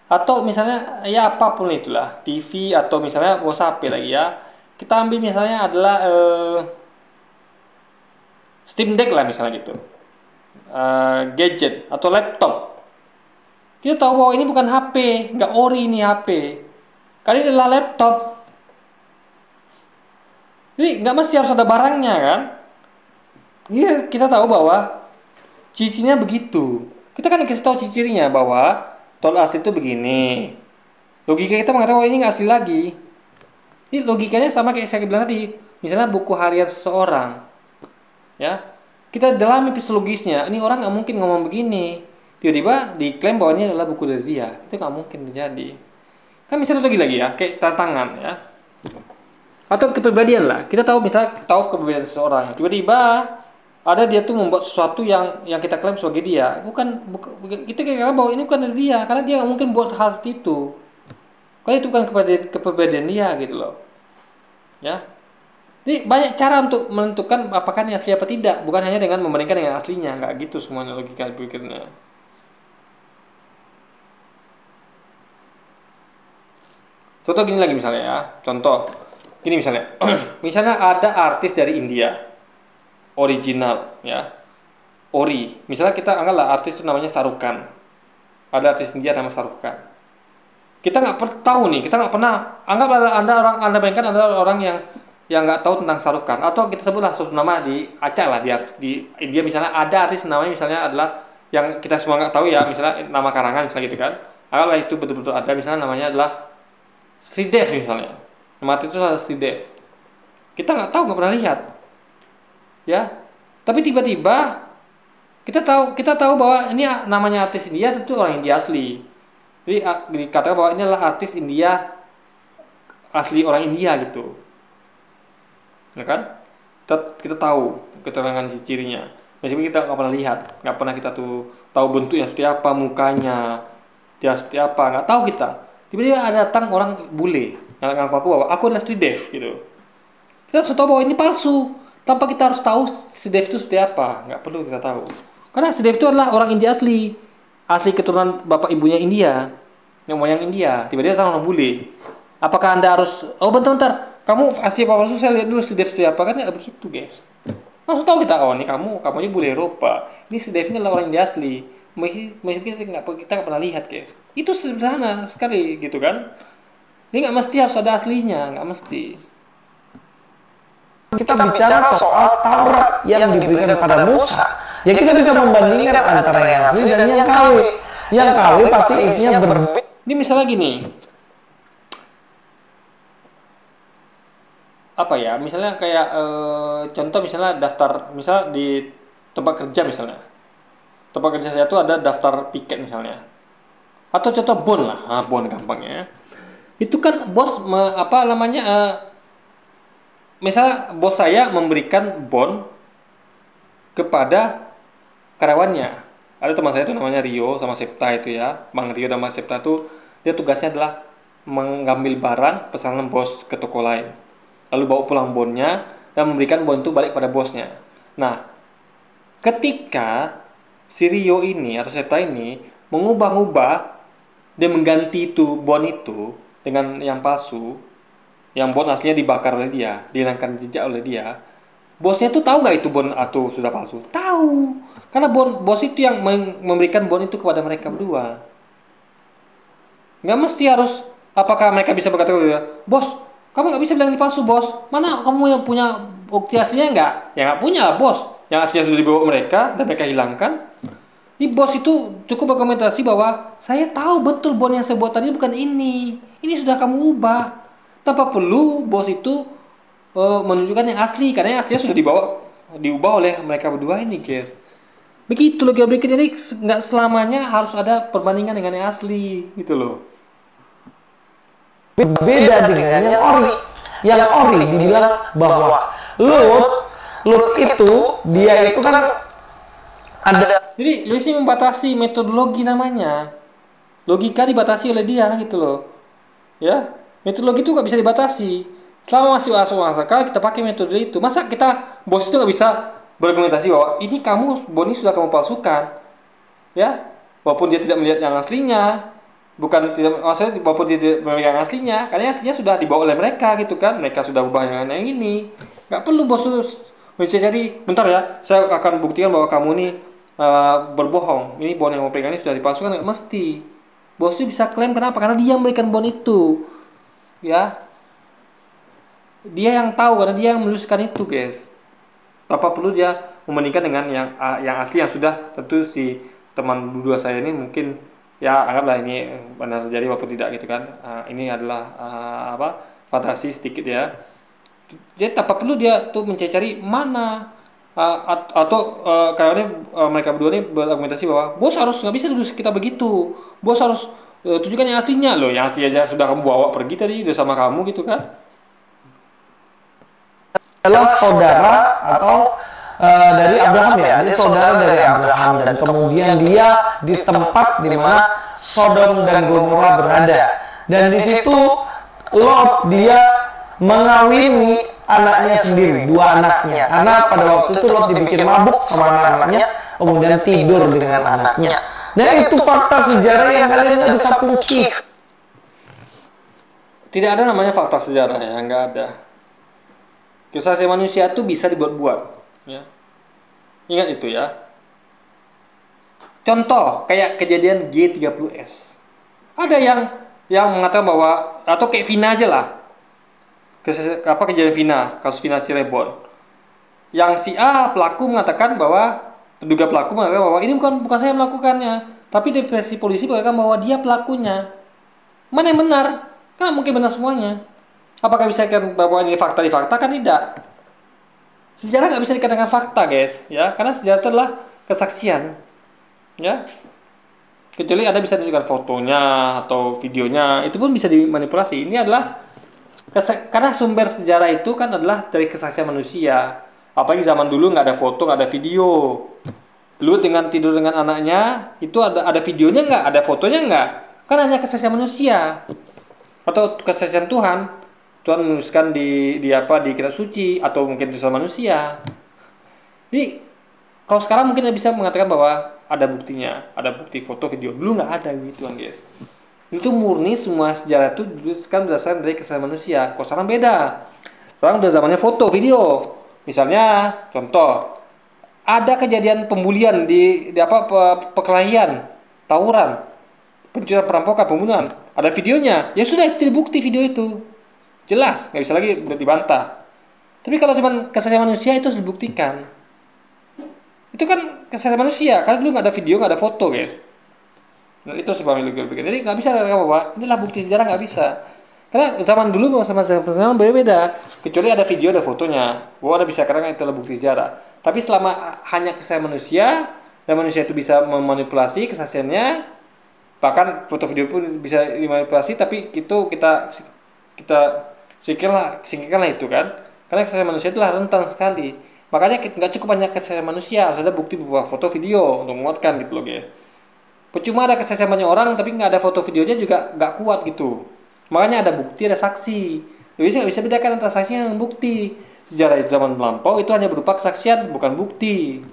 Atau misalnya ya apapun itulah, TV atau misalnya WhatsApp lagi ya. Kita ambil misalnya adalah Steam Deck lah misalnya gitu. Gadget atau laptop. Kita tahu bahwa ini bukan HP, nggak ori ini HP. Kali ini adalah laptop. Jadi nggak mesti harus ada barangnya kan? Iya, kita tahu bahwa cirinya begitu. Kita kan kasih tahu cirinya bahwa telur asli itu begini. Logika kita mengatakan bahwa ini nggak asli lagi. Ini logikanya sama kayak saya bilang tadi. Misalnya buku harian seseorang, ya kita dalami psikologisnya. Ini orang nggak mungkin ngomong begini. Tiba-tiba diklaim bahwa ini adalah buku dari dia. Itu nggak mungkin terjadi. Kan misalnya lagi ya, kayak tantangan ya. Atau kepribadian lah. Kita tahu misalnya kepribadian seseorang. Tiba-tiba ada dia tuh membuat sesuatu yang kita klaim sebagai dia. Bukan kita kira bahwa ini bukan dari dia, karena dia nggak mungkin buat hal itu. Karena itu bukan kepribadian dia gitu loh. Ya. Jadi banyak cara untuk menentukan apakah ini asli apa tidak. Bukan hanya dengan membandingkan dengan aslinya. Nggak gitu semuanya logika pikirnya. Contoh gini lagi misalnya ya. Contoh gini misalnya. Misalnya ada artis dari India. Original ya. Ori. Misalnya kita anggaplah artis itu namanya Sarukan. Ada artis India nama Sarukan. Kita nggak tahu nih. Kita nggak pernah. Anggaplah Anda bayangkan ada orang yang nggak tahu tentang Sarukan. Atau kita sebutlah suatu nama di Aceh lah. Di India misalnya ada artis namanya misalnya adalah yang kita semua nggak tahu ya. Misalnya nama karangan misalnya gitu kan. Anggaplah itu betul-betul ada. Misalnya namanya adalah Sridev misalnya. Nama itu adalah Sridev. Kita nggak tahu, nggak pernah lihat. Ya. Tapi tiba-tiba kita tahu bahwa ini namanya artis India, tentu orang India asli. Jadi dikatakan bahwa ini adalah artis India asli orang India gitu. Ya kan? Kita tahu keterangan cirinya. Meskipun kita nggak pernah lihat, nggak pernah kita tuh tahu bentuknya seperti apa, mukanya dia seperti apa, nggak tahu kita. Tiba-tiba ada datang orang bule yang ngaku bahwa aku adalah Sridev gitu. Kita harus tahu bahwa ini palsu. Tanpa kita harus tahu Sridev itu seperti apa, nggak perlu kita tahu. Karena Sridev itu adalah orang India asli keturunan bapak ibunya India, yang moyang India. Tiba-tiba datang orang bule. Apakah Anda harus bentar, kamu asli apa palsu? Saya lihat dulu Sridev seperti apa, kan nggak begitu guys. Langsung tahu kita, oh ini kamu aja bule Eropa. Ini Sridev ini adalah orang India asli. Meskipun kita nggak pernah lihat guys. Itu sederhana sekali gitu kan. Ini nggak mesti harus ada aslinya, nggak mesti. Kita bicara soal Taurat yang diberikan pada Musa, ya kita bisa membandingkan antara yang asli dan yang KW. Yang KW pasti isinya berbeda. Ini misalnya gini, apa ya? Misalnya kayak contoh misalnya daftar, misal di tempat kerja misalnya. Tempat kerja saya tuh ada daftar piket misalnya. Atau contoh bon lah, bon gampangnya. Itu kan bos apa namanya? Misalnya bos saya memberikan bon kepada karyawannya. Ada teman saya itu namanya Rio sama Septa itu ya. Bang Rio dan Mas Septa tuh dia tugasnya adalah mengambil barang pesanan bos ke toko lain. Lalu bawa pulang bonnya dan memberikan bon itu balik pada bosnya. Nah, ketika si Rio ini atau Septa ini mengubah-ubah dia mengganti itu bon itu dengan yang palsu, yang bon aslinya dibakar oleh dia, dihilangkan jejak oleh dia. Bosnya tuh tahu nggak itu bon atau sudah palsu? Tahu, karena bos itu yang memberikan bon itu kepada mereka berdua. Nggak mesti harus. Apakah mereka bisa berkata, bos, kamu nggak bisa bilang ini palsu, bos. Mana kamu yang punya bukti aslinya nggak? Ya nggak punya lah, bos. Yang aslinya sudah dibawa mereka dan mereka hilangkan. Di bos itu cukup berkomentasi bahwa saya tahu betul bon yang saya buat tadi bukan ini. Ini sudah kamu ubah. Tanpa perlu bos itu menunjukkan yang asli, karena yang aslinya sudah diubah oleh mereka berdua ini, guys. Begitu loh, bikin ini nggak selamanya harus ada perbandingan dengan yang asli, gitu loh. Beda dengan yang ori. Yang ori dibilang bahwa Lut itu dia itu kan ada. Jadi sih membatasi metodologi namanya. Logika dibatasi oleh dia gitu loh. Ya, metodologi itu nggak bisa dibatasi. Selama masih masuk akal kita pakai metode itu. Masa kita bos itu nggak bisa berargumentasi bahwa ini kamu boni sudah kamu palsukan, ya, walaupun dia tidak melihat yang aslinya, bukan tidak maksudnya walaupun dia tidak melihat yang aslinya, karena yang aslinya sudah dibawa oleh mereka gitu kan, mereka sudah ubah yang ini, nggak perlu bos mencari, bentar ya, saya akan buktikan bahwa kamu ini berbohong, ini bon yang mau pegang ini sudah dipalsukan, nggak mesti, bos itu bisa klaim kenapa? Karena dia memberikan bon itu, ya. Dia yang tahu karena dia yang menuliskan itu, guys. Tanpa perlu dia membandingkan dengan yang asli yang sudah tentu si teman dua saya ini mungkin ya anggaplah ini benar terjadi walaupun tidak gitu kan. Ini adalah fantasi sedikit ya. Dia tanpa perlu dia tuh mencari mana atau kayaknya mereka berdua ini berargumentasi bahwa bos harus nggak bisa tulis kita begitu. Bos harus tunjukkan yang aslinya loh. Yang asli aja sudah kamu bawa pergi tadi udah sama kamu gitu kan. Adalah saudara atau dari Abraham ya, dia saudara dari Abraham dan kemudian dia di tempat di mana Sodom dan Gomora berada dan di situ Lot dia mengawini anaknya sendiri, dua anaknya, karena pada waktu itu Lot dibikin mabuk sama anak-anaknya kemudian tidur dengan anaknya. Nah itu fakta sejarah yang kalian nggak bisa pungkiri. Tidak ada namanya fakta sejarah ya, nggak ada. Kesaksian manusia itu bisa dibuat-buat, ya. Ingat itu ya. Contoh kayak kejadian G30S. Ada yang mengatakan bahwa atau kayak Vina aja lah. Kejadian Vina, kasus Vina Cirebon. Yang si A pelaku mengatakan bahwa terduga pelaku mengatakan bahwa ini bukan saya melakukannya, tapi di versi polisi mengatakan bahwa dia pelakunya. Mana yang benar? Kan mungkin benar semuanya. Apakah bisa dikatakan bahwa ini fakta di fakta? Kan tidak. Sejarah nggak bisa dikatakan fakta, guys, ya, karena sejarah itu adalah kesaksian, ya. Kecuali Anda bisa tunjukkan fotonya atau videonya, itu pun bisa dimanipulasi. Ini adalah karena sumber sejarah itu kan adalah dari kesaksian manusia. Apalagi zaman dulu nggak ada foto, nggak ada video. Lu dengan tidur dengan anaknya, itu ada videonya nggak, ada fotonya nggak? Kan hanya kesaksian manusia atau kesaksian Tuhan. Tuhan menuliskan di kitab suci atau mungkin tulisan manusia. Jadi kalau sekarang mungkin bisa mengatakan bahwa ada buktinya, ada bukti foto, video. Dulu nggak ada gitu, guys. Itu murni semua sejarah itu kan berdasarkan dari kesaksian manusia. Kalau sekarang beda. Sekarang udah zamannya foto, video. Misalnya contoh ada kejadian pembulian di perkelahian, tawuran, pencurian, perampokan, pembunuhan. Ada videonya. Ya sudah, itu bukti video itu. Jelas, nggak bisa lagi dibantah. Tapi kalau cuma kesaksian manusia itu harus dibuktikan. Itu kan kesaksian manusia, karena dulu nggak ada video, nggak ada foto, guys. Nah, itu sebabnya logika. Jadi nggak bisa katakan bahwa inilah bukti sejarah, nggak bisa. Karena zaman dulu sama sekarang beda-beda. Kecuali ada video, ada fotonya. Bahwa ada bisa karena itu adalah bukti sejarah. Tapi selama hanya kesaksian manusia dan manusia itu bisa memanipulasi kesaksiannya, bahkan foto video pun bisa dimanipulasi, tapi itu kita singkirkanlah itu kan. Karena kesaksian manusia itulah rentan sekali. Makanya nggak cukup hanya kesaksian manusia, harus ada bukti berupa foto video untuk menguatkan gitu loh guys. Percuma ada kesaksian banyak orang tapi nggak ada foto videonya juga nggak kuat gitu. Makanya ada bukti, ada saksi. Bisa bedakan antara saksi dan bukti. Sejarah zaman melampau itu hanya berupa kesaksian, bukan bukti.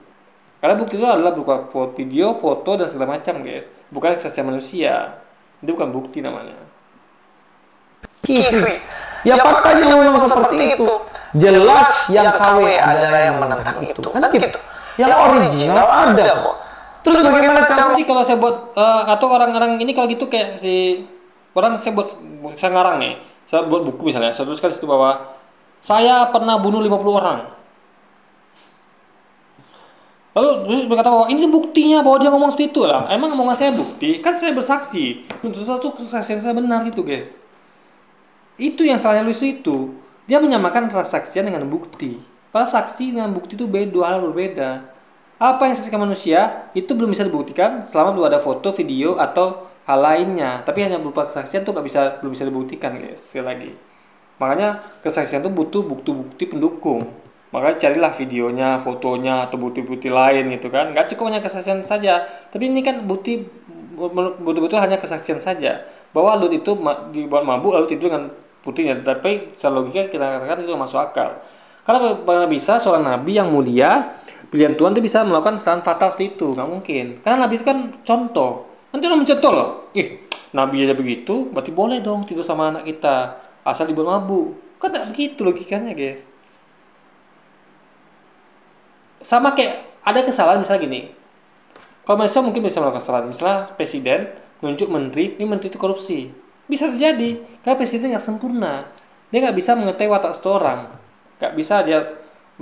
Karena bukti itu adalah berupa video, foto, dan segala macam, guys. Bukan kesaksian manusia. Itu bukan bukti namanya. Kiri. Ya faktanya memang seperti itu. Jelas yang KW adalah yang menentang itu. Kan gitu. Yang original ada kok. Terus bagaimana cara? Jadi kalau saya buat atau orang-orang ini kalau gitu kayak si orang saya ngarang nih, saya buat buku misalnya, saya tuliskan situ bahwa saya pernah bunuh 50 orang. Lalu terus berkata bahwa ini buktinya bahwa dia ngomong seperti itu lah. Emang ngomong saya bukti? Kan saya bersaksi. Untuk sesuatu kesaksian saya benar gitu guys. Itu yang salahnya Luis itu. Dia menyamakan transaksian dengan bukti. Padahal saksi dengan bukti itu dua hal berbeda. Apa yang saksikan manusia itu belum bisa dibuktikan selama belum ada foto, video, atau hal lainnya. Tapi hanya berupa kesaksian tuh belum bisa dibuktikan guys. Sekali lagi. Makanya kesaksian itu butuh bukti-bukti pendukung. Makanya carilah videonya, fotonya, atau bukti-bukti lain gitu kan. Nggak cukup hanya kesaksian saja. Tapi ini kan bukti betul-betul hanya kesaksian saja. Bahwa Lut itu dibuat mabuk lalu tidur dengan putrinya. Tapi secara logika kita katakan itu masuk akal. Karena bagaimana bisa seorang nabi yang mulia, pilihan Tuhan itu bisa melakukan kesalahan fatal seperti itu? Nggak mungkin. Karena nabi itu kan contoh. Nanti orang mencontoh loh. Nabi aja begitu, berarti boleh dong tidur sama anak kita. Asal dibuat mabuk. Kan tak begitu logikanya guys. Sama kayak ada kesalahan misalnya gini. Kalau manusia mungkin bisa melakukan kesalahan. Misalnya presiden menunjuk menteri, ini menteri itu korupsi. Bisa terjadi. Karena presiden nggak sempurna. Dia nggak bisa mengetahui watak seseorang. Nggak bisa dia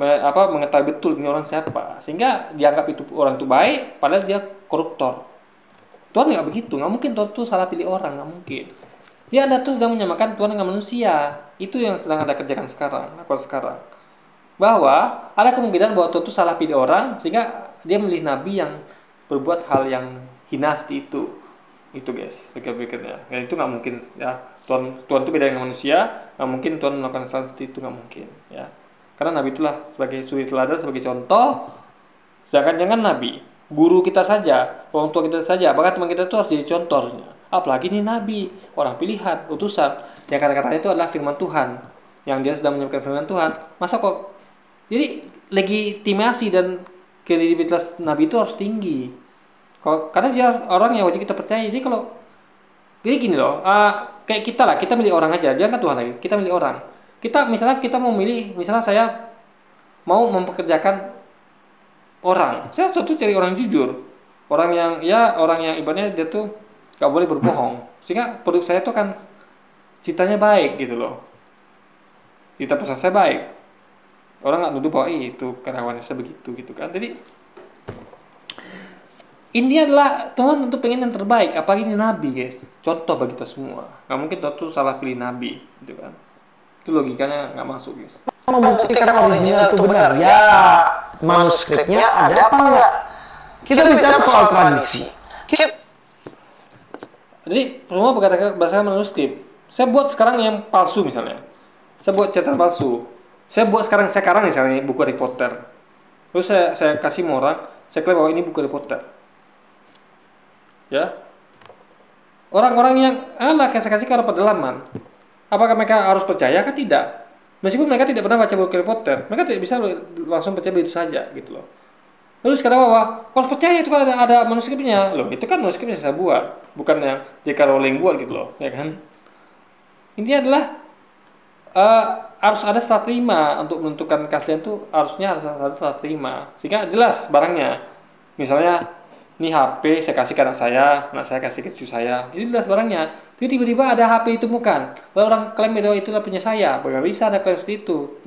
mengetahui betul ini orang siapa. Sehingga dianggap itu orang itu baik, padahal dia koruptor. Tuhan nggak begitu. Nggak mungkin Tuhan itu salah pilih orang. Nggak mungkin. Dia ada tuh sedang menyamakan Tuhan dengan manusia. Itu yang sedang Anda kerjakan sekarang. Lakukan sekarang. Bahwa ada kemungkinan bahwa Tuhan itu salah pilih orang sehingga dia memilih nabi yang berbuat hal yang hina seperti itu guys, pikir-pikirnya. Dan itu nggak mungkin ya. Tuhan itu beda dengan manusia, nggak mungkin Tuhan melakukan kesalahan seperti itu, nggak mungkin ya. Karena nabi itulah sebagai suri teladan, sebagai contoh. Sedangkan jangan nabi, guru kita saja, orang tua kita saja, bahkan teman kita itu harus jadi contohnya. Apalagi ini nabi, orang pilihan, utusan, yang kata-katanya itu adalah firman Tuhan, yang dia sedang menyampaikan firman Tuhan. Masa kok jadi legitimasi dan kredibilitas nabi itu harus tinggi. Karena dia orang yang wajib kita percaya. Jadi jadi gini loh, kayak kita lah, kita milih orang aja, jangan Tuhan lagi. Kita milih orang. Misalnya kita mau milih, misalnya saya mau mempekerjakan orang. Saya satu cari orang jujur, orang yang ibaratnya dia tuh gak boleh berbohong. Sehingga produk saya tuh kan citanya baik gitu loh. Cita perusahaan saya baik. Orang nggak nuduh bahwa itu karyawannya begitu gitu kan. Jadi ini adalah Tuhan untuk pengen yang terbaik. Apalagi ini nabi guys, contoh bagi kita semua. Nggak mungkin Tuhan tuh salah pilih nabi gitu kan. Itu logikanya nggak masuk guys. Membuktikan original itu benar ya, manuskripnya ada apa enggak? Kita bicara soal tradisi. Jadi semua berdasarkan manuskrip. Saya buat sekarang yang palsu misalnya. Saya buat cetak palsu. Saya buat sekarang misalnya buku Harry Potter. Terus saya kasih orang, saya klaim bahwa ini buku Harry Potter. Ya. Orang-orang yang saya kasih ke pedalaman. Apakah mereka harus percaya? Kan tidak. Meskipun mereka tidak pernah baca buku Harry Potter, mereka tidak bisa langsung percaya begitu saja gitu loh. Lalu sekarang bahwa kalau percaya itu kan ada manuskripnya. Loh, itu kan manuskripnya saya buat, bukan yang J.K. Rowling buat gitu loh, ya kan? Intinya adalah harus ada setelah terima untuk menentukan keaslian itu, harusnya harus ada setelah terima sehingga jelas barangnya. Misalnya ini HP saya kasih ke anak saya kasih ke cucu saya, ini jelas barangnya. Jadi tiba-tiba ada HP ditemukan, lalu orang klaim bahwa itu punya saya. Bagaimana bisa ada klaim seperti itu?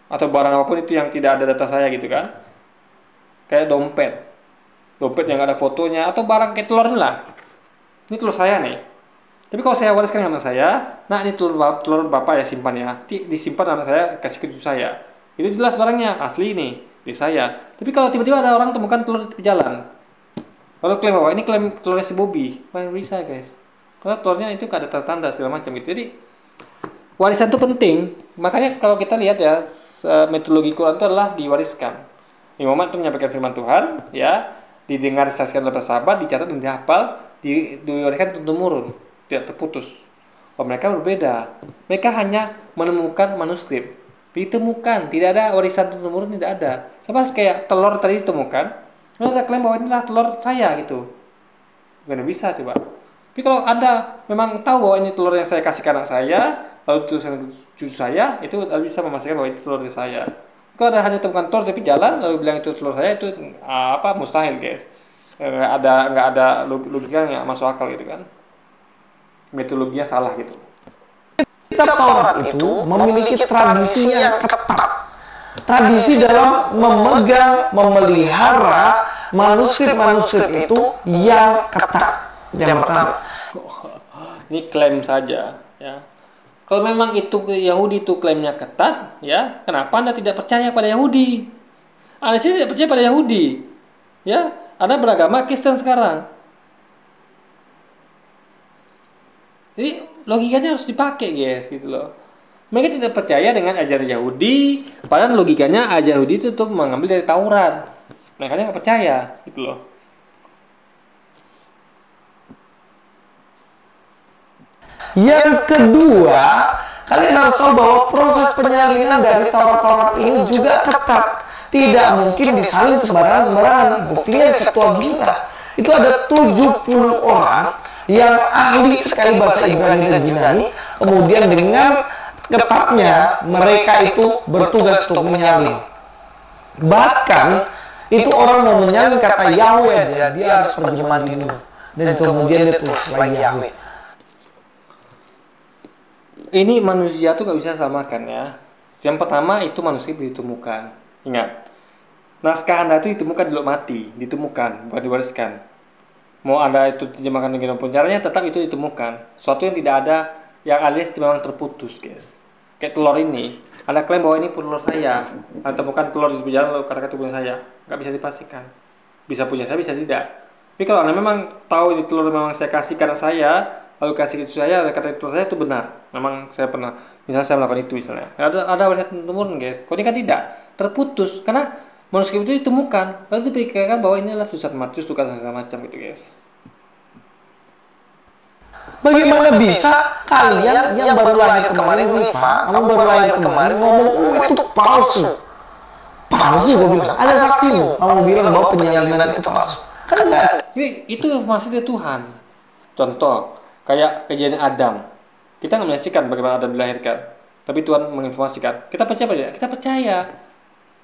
Atau barang apapun itu yang tidak ada data saya gitu kan? Kayak dompet yang ada fotonya, atau barang kayak telur ini lah. Ini telur saya nih. Tapi kalau saya wariskan ke anak saya, nah ini telur bapak ya simpan ya, disimpan anak saya kasih ke cucu saya. Itu jelas barangnya asli nih di saya. Tapi kalau tiba-tiba ada orang temukan telur di jalan, lalu klaim bahwa ini klaim telurnya si Bobby, paling bisa guys. Karena telurnya itu ada tanda segala macam gitu. Jadi warisan itu penting. Makanya kalau kita lihat ya, metodologi Quran itu adalah diwariskan. Imam Muhammad itu menyampaikan firman Tuhan, ya, didengar disaksikan oleh para sahabat, dicatat dan dihafal, diwariskan turun-temurun, tidak terputus. Oh, mereka berbeda. Mereka hanya menemukan manuskrip. Ditemukan, tidak ada warisan turun-temurun, tidak ada. Sama kayak telur tadi ditemukan, lalu ada klaim bahwa inilah telur saya gitu. Gak bisa coba. Tapi kalau Anda memang tahu bahwa ini telur yang saya kasih ke anak saya, lalu tulisan cucu saya, itu bisa memastikan bahwa itu telur dari saya. Kalau ada hanya temukan telur tapi jalan lalu bilang itu telur saya, itu mustahil guys. Nggak ada logika yang masuk akal gitu kan. Metodologinya salah gitu. Kitab Taurat itu memiliki tradisi yang ketat. Tradisi dalam memegang, memelihara manuskrip-manuskrip itu yang ketat. Yang pertama. Ini klaim saja, ya. Kalau memang itu Yahudi itu klaimnya ketat, ya, kenapa Anda tidak percaya pada Yahudi? Anda sih tidak percaya pada Yahudi, ya. Anda beragama Kristen sekarang. Jadi logikanya harus dipakai guys, gitu loh. Mereka tidak percaya dengan ajaran Yahudi, padahal logikanya ajaran Yahudi itu tuh mengambil dari Taurat. Mereka nggak percaya, gitu loh. Yang kedua, kalian harus tahu bahwa proses penyalinan dari Taurat-Taurat ini juga ketat. Tidak mungkin disalin sembarangan-sembarangan. Buktinya di Septuaginta itu ada 70 orang yang ahli sekali bahasa Ibrani dan Yunani. Kemudian dengan ketatnya mereka itu bertugas untuk menyalin. Bahkan itu orang mau menyalin kata Yahweh aja, dia harus pergi mandi dulu. Dan kemudian dia tulis lagi Yahweh. Ini manusia tuh nggak bisa samakan ya. Yang pertama itu manusia ditemukan. Ingat, naskah Anda itu ditemukan di Lok Mati, ditemukan, bukan diwariskan. Mau Anda itu terjemahkan dengan pun caranya, tetap itu ditemukan. Suatu yang tidak ada, yang alias memang terputus, guys. Kayak telur ini, Anda klaim bahwa ini telur saya. Anda temukan telur di jalan, lalu katakan itu punya saya. Nggak bisa dipastikan. Bisa punya saya, bisa tidak. Tapi kalau Anda memang tahu ini telur memang saya kasih karena saya, lalu kasih itu saya, kata itu saya itu benar. Memang saya pernah, misalnya saya melakukan itu misalnya. Ada warisan turun guys. Kalau ini kan tidak, terputus karena manuskrip itu ditemukan, lalu dipikirkan bahwa ini adalah tulisan Matius, tulisan segala macam gitu guys. Bagaimana bisa kalian yang baru lahir kemarin, Rifa, kamu baru lahir kemarin ngomong, oh itu palsu. Palsu, gue bilang. Ada saksimu, kamu bilang bahwa penyalinan itu palsu. Kan enggak ada. Itu informasi dari Tuhan. Contoh, kayak kejadian Adam. Kita nggak menyaksikan bagaimana Adam dilahirkan, tapi Tuhan menginformasikan. Kita percaya apa tidak? Kita percaya.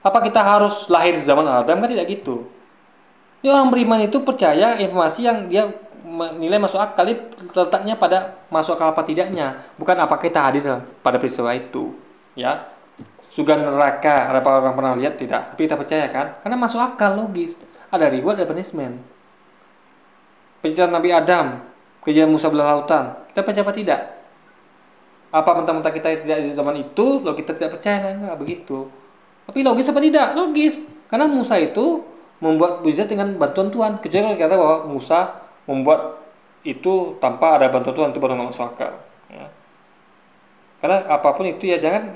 Apa kita harus lahir di zaman Adam? Kan tidak gitu. Jadi orang beriman itu percaya informasi yang dia menilai masuk akal, letaknya pada masuk akal apa tidaknya, bukan apakah kita hadir pada peristiwa itu. Ya, surga neraka, apa orang pernah lihat tidak? Tapi kita percaya kan? Karena masuk akal, logis. Ada reward, ada punishment. Penciptaan Nabi Adam, kejadian Musa belah lautan, kita percaya apa tidak? Apa mentah-mentah kita tidak di zaman itu, lalu kita tidak percaya? Enggak begitu. Tapi logis apa tidak? Logis. Karena Musa itu membuat mukjizat dengan bantuan Tuhan. Kecuali kalau kita bahwa Musa membuat itu tanpa ada bantuan Tuhan, itu baru nggak masuk akal. Ya. Karena apapun itu ya jangan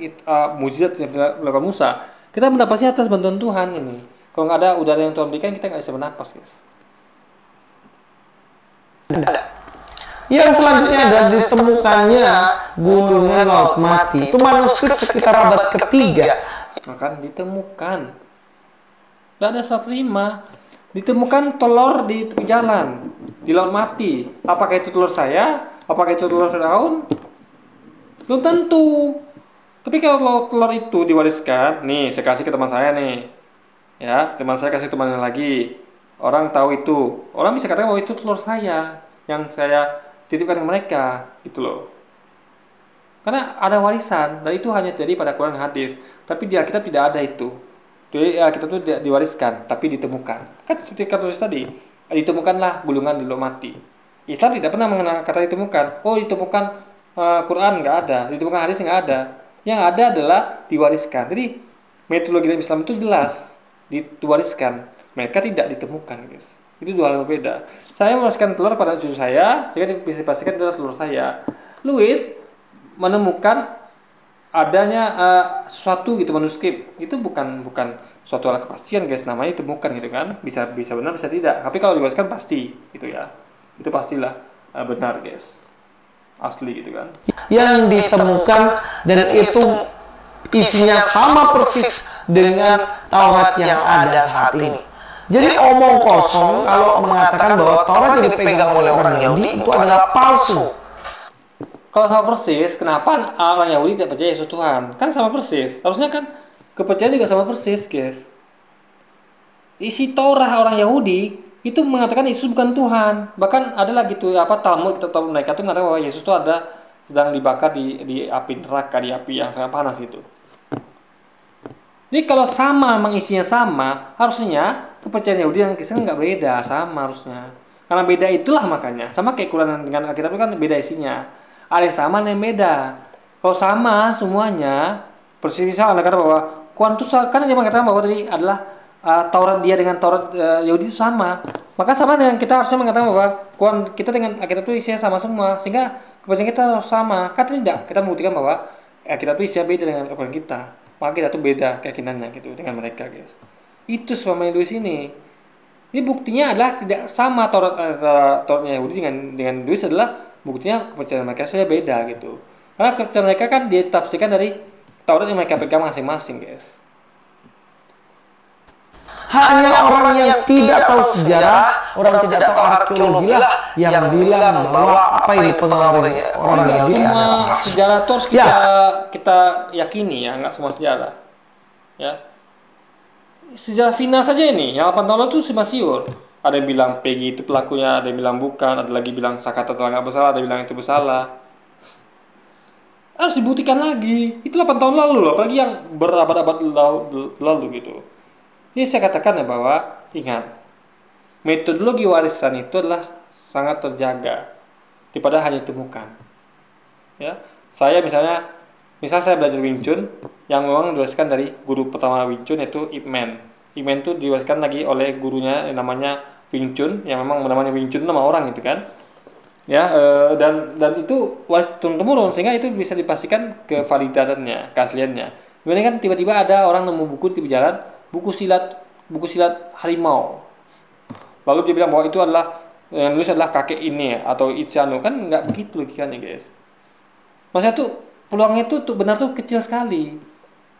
mukjizat yang dilakukan Musa. Kita mendapatnya atas bantuan Tuhan ini. Kalau nggak ada udara yang Tuhan berikan, kita nggak bisa bernapas, guys. Yang selanjutnya adalah ditemukannya gunungan Laut Mati. Itu manuskrip sekitar abad ketiga. Akan ditemukan. Tidak ada 105. Ditemukan telur di tepi jalan, di Laut Mati. Apakah itu telur saya? Apakah itu telur Firaun? Belum tentu. Tapi kalau telur itu diwariskan, nih saya kasih ke teman saya nih. Ya, teman saya kasih temannya lagi. Orang tahu itu. Orang bisa katakan bahwa itu telur saya yang saya titipkan ke mereka, gitu loh. Karena ada warisan, dan itu hanya terjadi pada Quran hadis. Tapi di Alkitab tidak ada itu. Jadi Alkitab itu diwariskan, tapi ditemukan. Kan seperti kata tadi, ditemukanlah gulungan di Laut Mati. Islam tidak pernah mengenal kata ditemukan. Oh, ditemukan Quran nggak ada, ditemukan hadis nggak ada. Yang ada adalah diwariskan. Jadi metodologi dalam Islam itu jelas diwariskan. Mereka tidak ditemukan, guys. Itu dua hal berbeda. Saya mewariskan telur pada cucu saya, sehingga bisa dipastikan itu adalah telur saya. Louis menemukan adanya sesuatu gitu manuskrip. Itu bukan suatu hal kepastian, guys. Namanya ditemukan gitu kan. Bisa benar, bisa tidak. Tapi kalau diwariskan pasti gitu ya. Itu pastilah benar, guys. Asli gitu kan. Yang ditemukan dan itu isinya sama persis dengan Taurat yang ada saat ini. Jadi omong kosong kalau mengatakan bahwa Taurat yang dipegang oleh orang Yahudi itu adalah palsu. Kalau sama persis, kenapa orang Yahudi tidak percaya Yesus Tuhan? Kan sama persis. Harusnya kan kepercayaan juga sama persis, guys. Isi Taurat orang Yahudi itu mengatakan Yesus bukan Tuhan. Bahkan ada lagi tuh Talmud atau mereka tuh mengatakan bahwa Yesus itu sedang dibakar di api neraka, di api yang sangat panas gitu. Jadi kalau sama, memang isinya sama, harusnya kepercayaan Yahudi dan Kristen nggak beda, sama harusnya. Karena beda itulah makanya, sama kayak Quran dengan Alkitab itu kan beda isinya. Ada yang sama, ada yang beda. Kalau sama semuanya, persis misal Anda kata bahwa Quran itu kan dia mengatakan bahwa tadi adalah Taurat dia dengan Taurat Yahudi itu sama. Maka sama dengan kita harusnya mengatakan bahwa Quran kita dengan Alkitab itu isinya sama semua, sehingga kepercayaan kita harus sama. Kan tidak, kita membuktikan bahwa Alkitab itu isinya beda dengan Quran kita. Maka kita tuh beda keyakinannya gitu dengan mereka, guys. Itu sebabnya Louis ini. Ini buktinya adalah tidak sama Tauratnya Yahudi dengan Louis adalah buktinya kepercayaan mereka saja beda gitu. Karena kepercayaan mereka kan ditafsirkan dari Taurat yang mereka pegang masing-masing, guys. Hanya orang yang tidak tahu sejarah, orang tidak tahu arkeologi lah yang bilang bahwa apa yang dipengaruhi orang Yahudi semua sejarah itu harus kita yakini ya, nggak semua sejarah. Ya. Sejarah Vina saja ini, yang 8 tahun lalu itu Simasiur. Ada yang bilang Peggy itu pelakunya, ada yang bilang bukan, ada lagi bilang Sakata telah nggak bersalah, ada yang bilang itu bersalah. Harus dibuktikan lagi. Itu 8 tahun lalu loh, apalagi yang berabad-abad lalu gitu. Jadi saya katakan ya bahwa ingat, metodologi warisan itu adalah sangat terjaga daripada hanya ditemukan. Ya, saya misal saya belajar Wing Chun yang memang diwariskan dari guru pertama Wing Chun yaitu Ip Man. Ip Man itu diwariskan lagi oleh gurunya yang namanya Wing Chun yang memang namanya Wing Chun nama orang gitu kan. Ya, dan itu waris turun-temurun sehingga itu bisa dipastikan kevalidatannya, keasliannya. Kemudian kan tiba-tiba ada orang nemu buku di jalan, buku silat harimau. Lalu dia bilang bahwa itu adalah yang nulis adalah kakek ini atau Ichiano. Kan nggak begitu logikanya, guys. Maksudnya tuh peluangnya tuh benar tuh kecil sekali.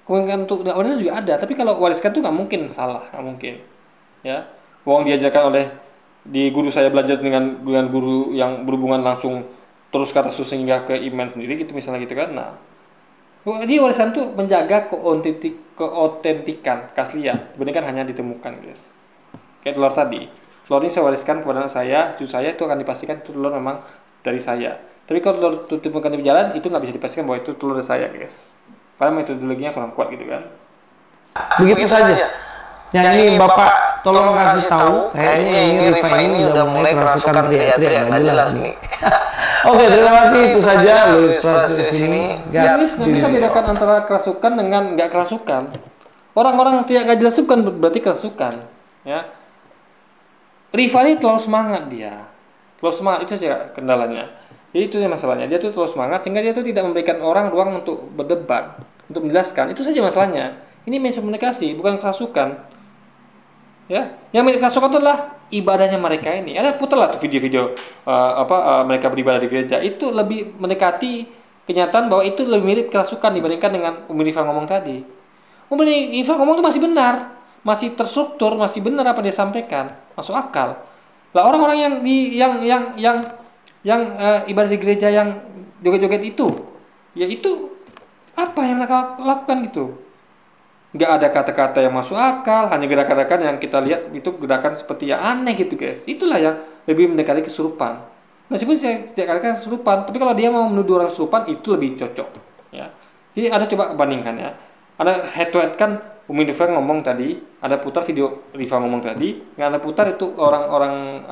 Kemungkinan untuk nggak benar juga ada, tapi kalau wariskan tuh nggak mungkin salah, nggak mungkin. Ya, uang diajarkan oleh di guru saya belajar dengan guru yang berhubungan langsung terus ke atas sehingga ke iman sendiri gitu misalnya gitu kan. Nah, jadi warisan tuh menjaga keautentikan, keaslian, dibandingkan hanya ditemukan, guys. Kayak telur tadi. Telur ini saya wariskan kepada anak saya, cucu saya, itu akan dipastikan itu telur memang dari saya. Tapi kalau telur itu ditemukan di jalan, itu nggak bisa dipastikan bahwa itu telur dari saya, guys. Karena metodologinya kurang kuat gitu kan. Begitu saja. Yang ini Bapak tolong kasih tahu, kayaknya ini Rifa ini udah mulai kerasukan teriak-teriak, nggak jelas nih. Oke, terima kasih, itu saja Louis Prasio sini. Nggak bisa bedakan antara kerasukan dengan nggak kerasukan. Orang-orang nggak jelas itu bukan berarti kerasukan, ya. Rifa ini terlalu semangat dia, terlalu semangat itu aja kendalanya. Jadi itu masalahnya, dia tuh terlalu semangat sehingga dia tuh tidak memberikan orang ruang untuk berdebat, untuk menjelaskan. Itu saja masalahnya. Ini miskomunikasi, bukan kerasukan. Ya, yang kerasukan itu adalah ibadahnya mereka ini. Ada putarlah video-video mereka beribadah di gereja. Itu lebih mendekati kenyataan bahwa itu lebih mirip kerasukan dibandingkan dengan Umi Rifa ngomong tadi. Umi Rifa ngomong itu masih benar, masih terstruktur, masih benar apa dia sampaikan, masuk akal. Lah orang-orang yang ibadah di gereja yang joget-joget itu, ya itu apa yang mereka lakukan gitu? Nggak ada kata-kata yang masuk akal, hanya gerakan-gerakan yang kita lihat itu gerakan seperti yang aneh gitu, guys. Itulah yang lebih mendekati kesurupan. Meskipun saya tidak katakan kesurupan, tapi kalau dia mau menuduh orang kesurupan itu lebih cocok, ya. Jadi ada coba bandingkan ya. Ada head to head kan Umi Rifa ngomong tadi, ada putar video Rifa ngomong tadi, nggak ada putar itu orang-orang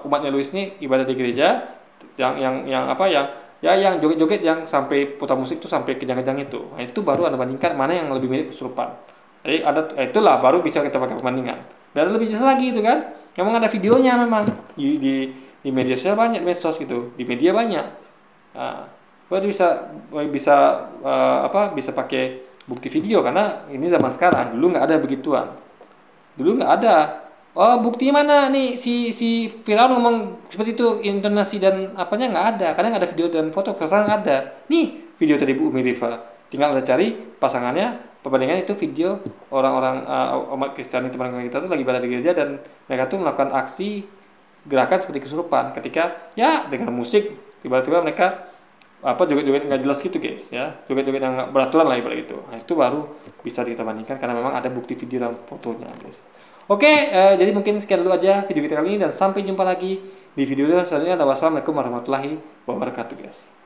umatnya Louis ini ibadah di gereja, yang apa yang joget-joget yang sampai putar musik tuh sampai kejang-kejang itu. Nah, itu baru Anda bandingkan mana yang lebih mirip kesurupan. Jadi itulah baru bisa kita pakai perbandingan. Dan lebih jelas lagi itu kan. Memang ada videonya memang di media sosial banyak, di medsos gitu, di media banyak. Nah, baru bisa bisa pakai bukti video karena ini zaman sekarang. Dulu nggak ada begituan. Dulu nggak ada. Oh, buktinya mana nih si Firaun ngomong seperti itu, intonasi dan apanya nggak ada. Kadang ada video dan foto, sekarang ada. Nih video tadi Bu Umi Rifa. Tinggal ada cari pasangannya. Perbandingan itu video orang-orang umat Kristiani teman kita tuh lagi berada di gereja dan mereka tuh melakukan aksi gerakan seperti kesurupan ketika ya dengan musik tiba-tiba mereka joget-joget nggak jelas gitu guys ya, joget-joget yang nggak beraturan lah ibarat itu. Nah, itu baru bisa kita bandingkan karena memang ada bukti video dan fotonya guys. Oke, jadi mungkin sekian dulu aja video kita kali ini dan sampai jumpa lagi di video selanjutnya. Wassalamualaikum warahmatullahi wabarakatuh guys.